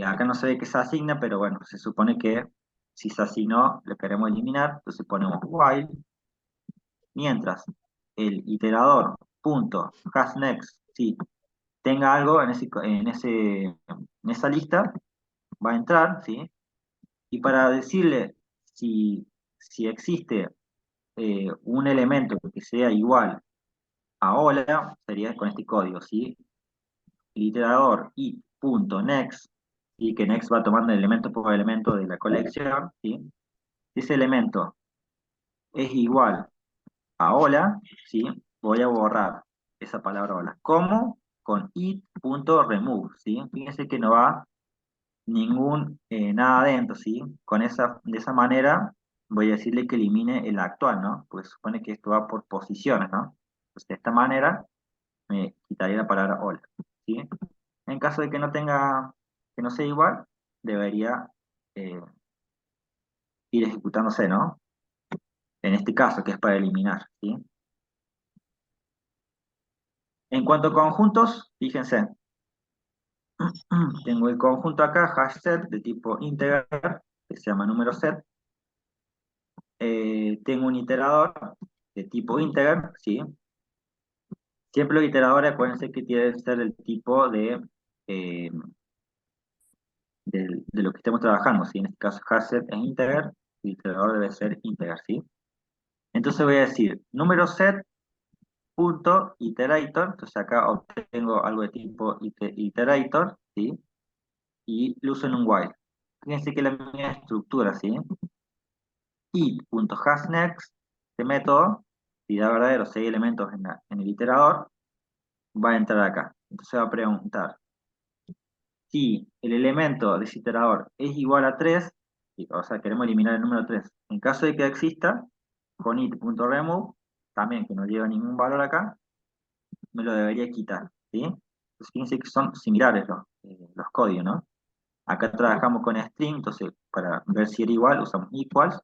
acá no se ve que se asigna, pero bueno, se supone que si se asignó, lo queremos eliminar, entonces ponemos while, mientras el iterador punto hasNext, ¿sí? Tenga algo en esa lista, va a entrar, ¿sí? Y para decirle si existe un elemento que sea igual a hola, sería con este código, ¿sí? El iterador it.next, ¿sí? Que next va tomando elemento por elemento de la colección, ¿sí? Si ese elemento es igual a hola, ¿sí? Voy a borrar esa palabra hola. ¿Cómo? Con it.remove, ¿sí? Fíjense que no va nada adentro, ¿sí? De esa manera voy a decirle que elimine el actual, ¿no? Porque supone que esto va por posiciones, ¿no? Entonces de esta manera me quitaría la palabra hola, ¿sí? En caso de que que no sea igual, debería eh, ir ejecutándose, ¿no? En este caso, que es para eliminar, ¿sí? En cuanto a conjuntos, fíjense, tengo el conjunto acá, hash set, de tipo integer, que se llama número set. Tengo un iterador de tipo integer, ¿sí? Siempre los iteradores, acuérdense que tienen que ser del tipo eh, de lo que estemos trabajando, ¿sí? En este caso, hasset es integer, el iterador debe ser integer, ¿sí? Entonces voy a decir, número set punto iterator, entonces acá obtengo algo de tipo iterator, ¿sí? Y lo uso en un while. Fíjense que la misma estructura, ¿sí? It.hasNext, este método, si da verdadero 6 elementos en el iterador, va a entrar acá. Entonces va a preguntar si el elemento de ese iterador es igual a 3, o sea, queremos eliminar el número 3. En caso de que exista, con it.remove, también que no lleva ningún valor acá, me lo debería quitar, ¿sí? Entonces fíjense que son similares los códigos, ¿no? Acá trabajamos con string, entonces para ver si era igual usamos equals,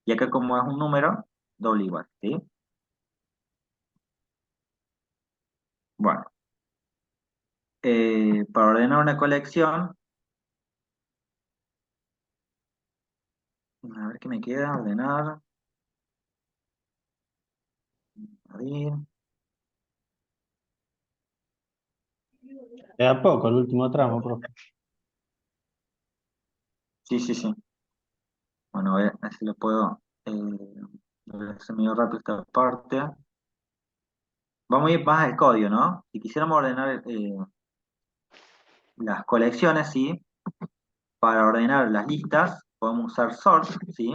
y acá como es un número, doble igual, ¿sí? Bueno, para ordenar una colección, a ver qué me queda, ordenar, abrir. Queda poco el último tramo, profe. Sí, sí, sí. Bueno, a ver si lo puedo hacer medio rápido esta parte. Vamos a ir más al código, ¿no? Si quisiéramos ordenar las colecciones, ¿sí? Para ordenar las listas, podemos usar sort, ¿sí?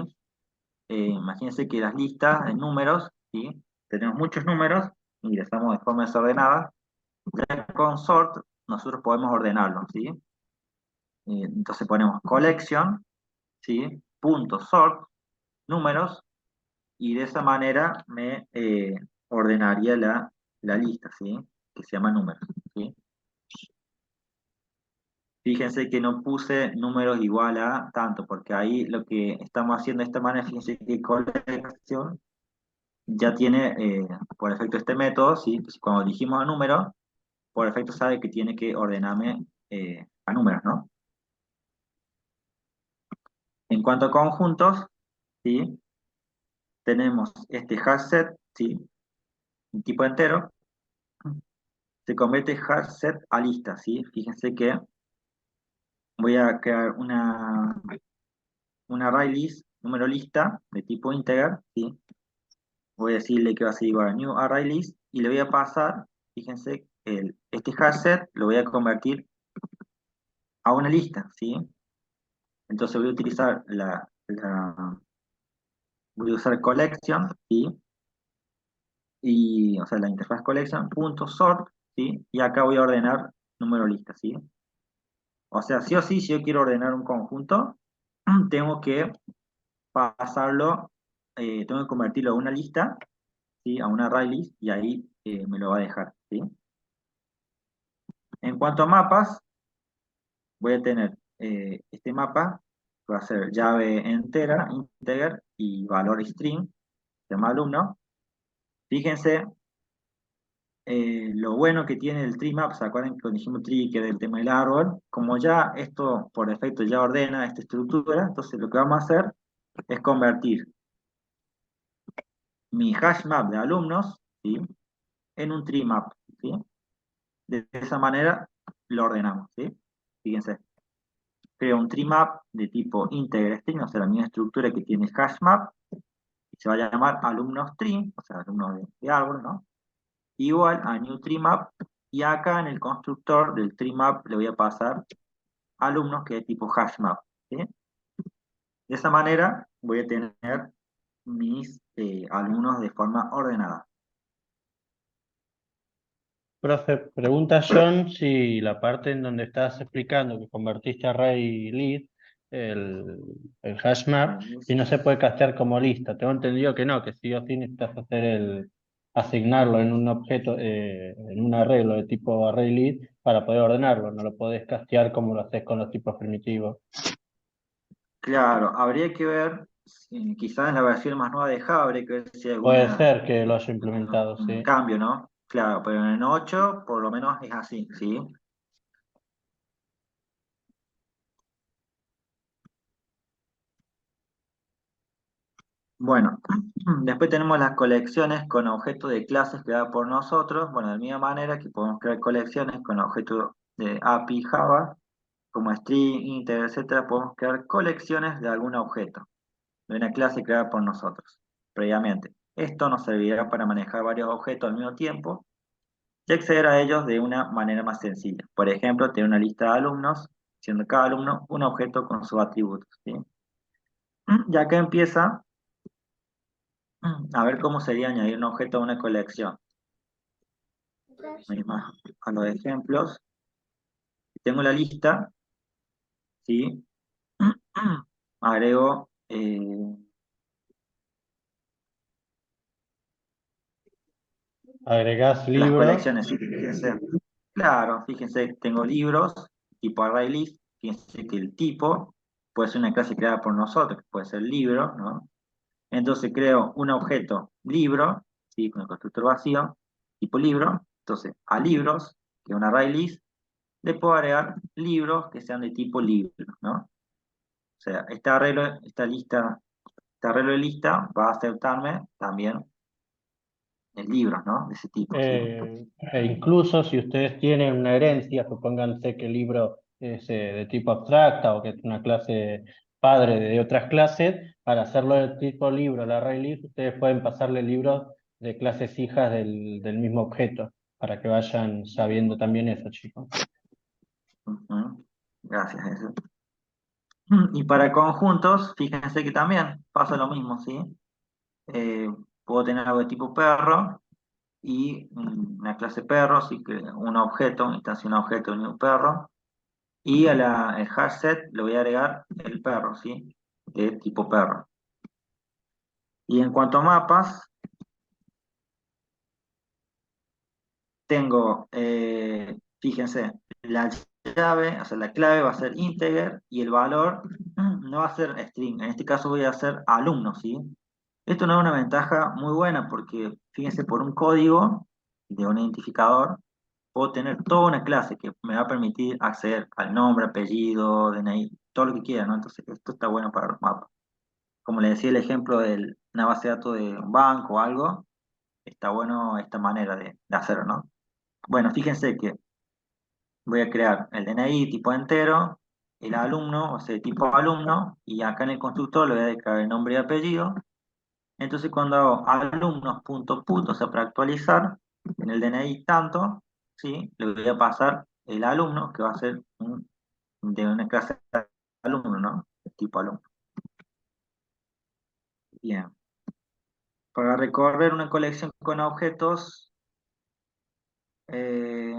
Imagínense que las listas en números, ¿sí? Tenemos muchos números, ingresamos de forma desordenada. Ya con sort, nosotros podemos ordenarlos, ¿sí? Entonces ponemos collection, ¿sí? Punto sort, números, y de esa manera me ordenaría la lista, ¿sí? Que se llama números, ¿sí? Fíjense que no puse números igual a tanto, porque ahí lo que estamos haciendo de esta manera, fíjense que colección ya tiene, por efecto este método, ¿sí? Entonces, cuando dijimos a número, por efecto sabe que tiene que ordenarme a números, ¿no? En cuanto a conjuntos, ¿sí? Tenemos este hash set, ¿sí? Un tipo entero, se convierte hash set a lista, ¿sí? Fíjense que voy a crear una array list, número lista, de tipo integer, ¿sí? Voy a decirle que va a ser igual a new array list, y le voy a pasar, fíjense, este hash set lo voy a convertir a una lista, ¿sí? Entonces voy a utilizar voy a usar collection, ¿sí? Y, o sea, la interfaz collection, punto sort, ¿sí? Y acá voy a ordenar número lista, ¿sí? O sea, sí o sí, si yo quiero ordenar un conjunto, tengo que pasarlo, tengo que convertirlo a una lista, ¿sí? A una array list, y ahí me lo va a dejar, ¿sí? En cuanto a mapas, voy a tener este mapa, que va a ser llave entera, integer, y valor string, se llama alumno. Fíjense lo bueno que tiene el tree map. ¿Se acuerdan que cuando dijimos tree, que era el tema del árbol? Como ya esto por defecto ya ordena esta estructura, entonces lo que vamos a hacer es convertir mi hash map de alumnos, ¿sí? En un tree map, ¿sí? De esa manera lo ordenamos, ¿sí? Fíjense, creo un tree map de tipo integer string, o sea, la misma estructura que tiene hash map, y se va a llamar alumnos tree, o sea, alumnos de árbol, ¿no? Igual a new tree map, y acá en el constructor del tree map le voy a pasar alumnos que es tipo hash map, ¿sí? De esa manera voy a tener mis alumnos de forma ordenada. Profe, pregunta John si la parte en donde estás explicando que convertiste array list, el, el hash map, si no se puede castear como lista. Tengo entendido que no, que sí o sí necesitas asignarlo en un objeto, en un arreglo de tipo array list para poder ordenarlo. No lo podés castear como lo haces con los tipos primitivos. Claro, habría que ver, quizás en la versión más nueva de Java, habría que ver si hay Puede ser que lo haya implementado, un sí. cambio, ¿no? Claro, pero en el 8 por lo menos es así, ¿sí? Bueno, después tenemos las colecciones con objetos de clases creadas por nosotros. Bueno, de la misma manera que podemos crear colecciones con objetos de API Java, como string, integer, etcétera, podemos crear colecciones de algún objeto, de una clase creada por nosotros previamente. Esto nos servirá para manejar varios objetos al mismo tiempo y acceder a ellos de una manera más sencilla. Por ejemplo, tener una lista de alumnos, siendo cada alumno un objeto con sus atributos, ¿sí? Y acá empieza a ver cómo sería añadir un objeto a una colección. Más a los ejemplos. Tengo la lista, ¿sí? Agrego Agregás las libros. colecciones, ¿sí? Fíjense. Claro, fíjense, tengo libros, tipo array list. Fíjense que el tipo puede ser una clase creada por nosotros, puede ser libro, ¿no? Entonces creo un objeto libro, ¿sí? Con el constructor vacío, tipo libro. Entonces, a libros, que es un array list, le puedo agregar libros que sean de tipo libro, ¿no? O sea, este arreglo de lista va a aceptarme también el libros, ¿no? De ese tipo, ¿sí? E incluso si ustedes tienen una herencia, supónganse que el libro es de tipo abstracta o que es una clase padre de otras clases, para hacerlo de tipo libro, el array list, ustedes pueden pasarle libros de clases hijas del mismo objeto, para que vayan sabiendo también eso, chicos. Gracias, eso. Y para conjuntos, fíjense que también pasa lo mismo, ¿sí? Puedo tener algo de tipo perro y una clase perro, sí, que un objeto, una instancia de un objeto de un perro, y el hash set le voy a agregar el perro, ¿sí? De tipo perro. Y en cuanto a mapas, tengo, fíjense, la llave, o sea, la clave va a ser integer y el valor no va a ser string. En este caso voy a hacer alumno, ¿sí? Esto no es una ventaja muy buena porque, fíjense, por un código de un identificador, puedo tener toda una clase que me va a permitir acceder al nombre, apellido, DNI, todo lo que quiera, ¿no? Entonces, esto está bueno para los mapas. Como le decía el ejemplo de una base de datos de un banco o algo, está bueno esta manera de hacerlo, ¿no? Bueno, fíjense que voy a crear el DNI tipo entero, el alumno, o sea, tipo alumno, y acá en el constructor le voy a dedicar el nombre y apellido. Entonces cuando hago alumnos.put, o sea, para actualizar, en el DNI tanto, ¿sí? Le voy a pasar el alumno, que va a ser de una clase de alumno, ¿no? Tipo alumno. Bien. Para recorrer una colección con objetos, eh,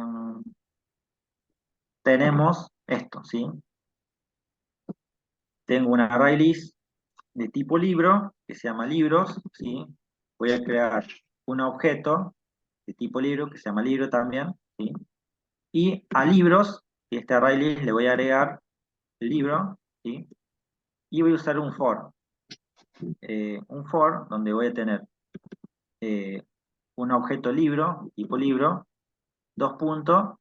tenemos esto, ¿sí? Tengo una array list de tipo libro, que se llama libros, ¿sí? Voy a crear un objeto de tipo libro, que se llama libro también, ¿sí? Y a libros, y este array list le voy a agregar el libro, ¿sí? Y voy a usar un for donde voy a tener un objeto libro, tipo libro, dos puntos,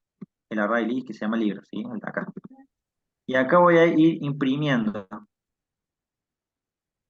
el array list que se llama libro, ¿sí? El de acá. Y acá voy a ir imprimiendo.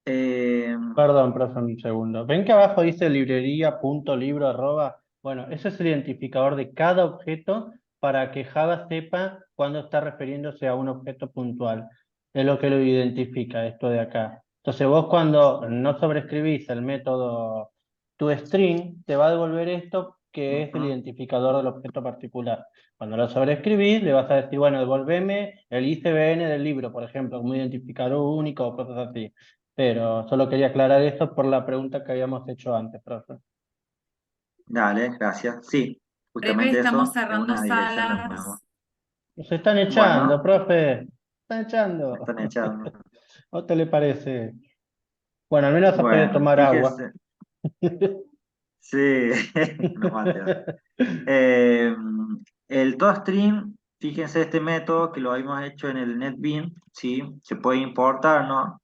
Eh, Perdón, profe, un segundo. ¿Ven que abajo dice librería.libro arroba? Bueno, ese es el identificador de cada objeto para que Java sepa cuándo está refiriéndose a un objeto puntual. Es lo que lo identifica, esto de acá. Entonces vos cuando no sobrescribís el método toString, te va a devolver esto que es el identificador del objeto particular. Cuando lo sobrescribís, le vas a decir, bueno, devolveme el ICBN del libro, por ejemplo, como identificador único o cosas así. Pero solo quería aclarar eso por la pregunta que habíamos hecho antes, profe. Dale, gracias. Sí, Profe, justamente estamos eso es cerrando una dirección de memoria. salas. Nos están echando, Bueno, profe. Están echando. me están echando. ¿O te le parece? Bueno, al menos has podido Bueno, tomar agua. fíjese. Sí, no mate. Eh, el toString, fíjense este método que lo habíamos hecho en el NetBeans, ¿sí? Se puede importar, ¿no?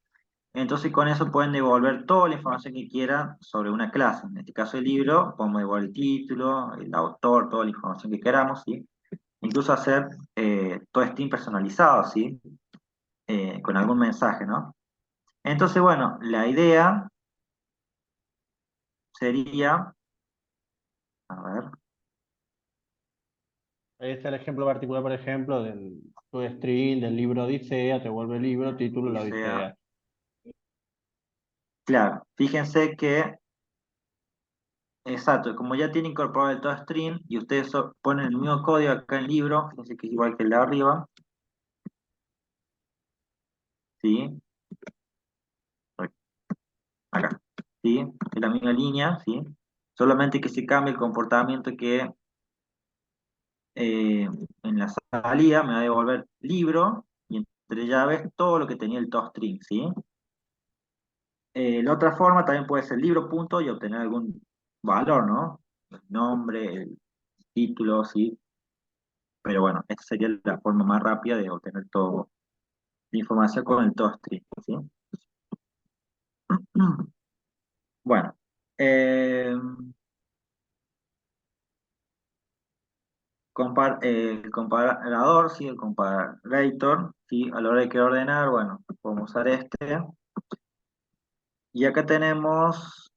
Entonces con eso pueden devolver toda la información que quieran sobre una clase. En este caso el libro, podemos devolver el título, el autor, toda la información que queramos, ¿sí? Incluso hacer toString personalizado, ¿sí? Con algún mensaje, ¿no? Entonces, bueno, la idea sería, a ver, Ahí está el ejemplo particular, por ejemplo, del string, del libro Odisea, te vuelve libro, título, la sea, Odisea. claro, fíjense que, exacto, como ya tiene incorporado el toString y ustedes ponen el mismo código acá en el libro, fíjense que es igual que el de arriba, ¿sí? Acá, ¿sí? En la misma línea, ¿sí? Solamente que se cambie el comportamiento que en la salida me va a devolver libro y entre llaves todo lo que tenía el toString, ¿sí? La otra forma también puede ser libro punto y obtener algún valor, ¿no? El nombre, el título, ¿sí? Pero bueno, esta sería la forma más rápida de obtener toda la información con el toString, ¿sí? Bueno, eh, el comparador, ¿sí? El comparator, ¿sí? A la hora de que ordenar, bueno, podemos usar este. Y acá tenemos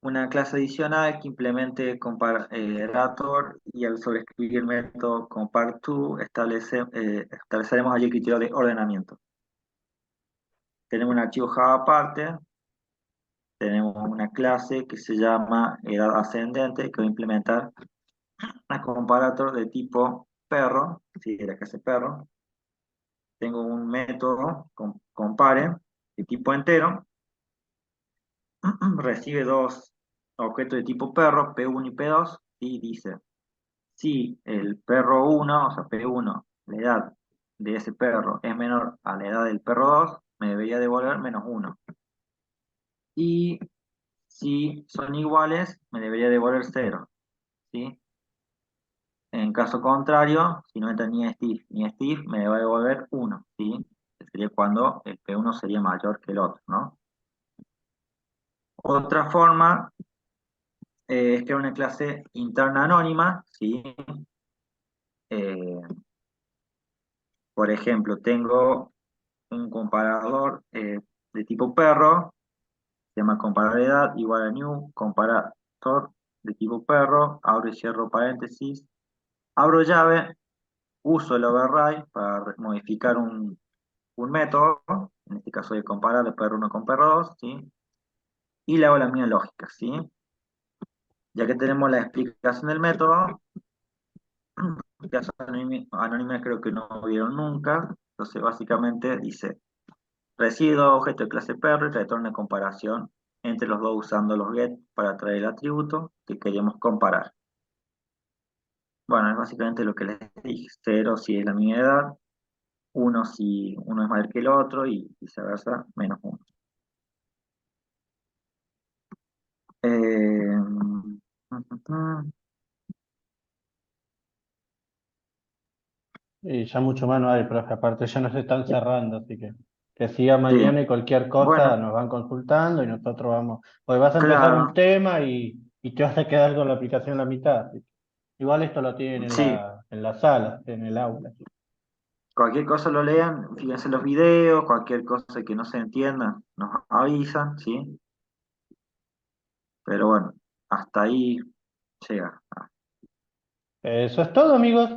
una clase adicional que implemente comparator y al sobreescribir el método compare2 estableceremos allí el criterio de ordenamiento. Tenemos un archivo Java aparte, tenemos una clase que se llama edad ascendente que va a implementar una comparator de tipo perro, ¿sí? De la clase perro. Tengo un método compare de tipo entero, recibe dos objetos de tipo perro, P1 y P2, y dice si el perro 1, o sea, P1, la edad de ese perro es menor a la edad del perro 2, me debería devolver -1. Y si son iguales, me debería devolver 0, ¿sí? En caso contrario, si no entra ni Steve ni Steve, me va a devolver 1, ¿sí? Que sería cuando el P1 sería mayor que el otro, ¿no? Otra forma es crear una clase interna anónima, ¿sí? Eh, por ejemplo, tengo un comparador de tipo perro, se llama comparador igual a new, comparador de tipo perro, abro y cierro paréntesis, abro llave, uso el override para modificar un método, en este caso de comparar el perro 1 con perro 2, ¿sí? Y le hago la mía lógica, ¿sí? Ya que tenemos la explicación del método, clase anónima creo que no vieron nunca, entonces básicamente dice, recibo objeto de clase perro y retorna comparación entre los dos usando los get para traer el atributo que queríamos comparar. Bueno, es básicamente lo que les dije, 0 si es la misma edad, 1 si uno es mayor que el otro y viceversa, -1. Eh, Y ya mucho más no hay, profe, aparte ya nos están cerrando, así que siga sí, mañana y cualquier cosa bueno, nos van consultando y nosotros vamos. Hoy vas a empezar un claro, tema y te vas a quedar con la aplicación a la mitad. Así que igual esto lo tienen en sí, la sala, en el aula. cualquier cosa lo lean, fíjense los videos, cualquier cosa que no se entienda, nos avisan, ¿sí? Pero bueno, hasta ahí llega. Eso es todo, amigos.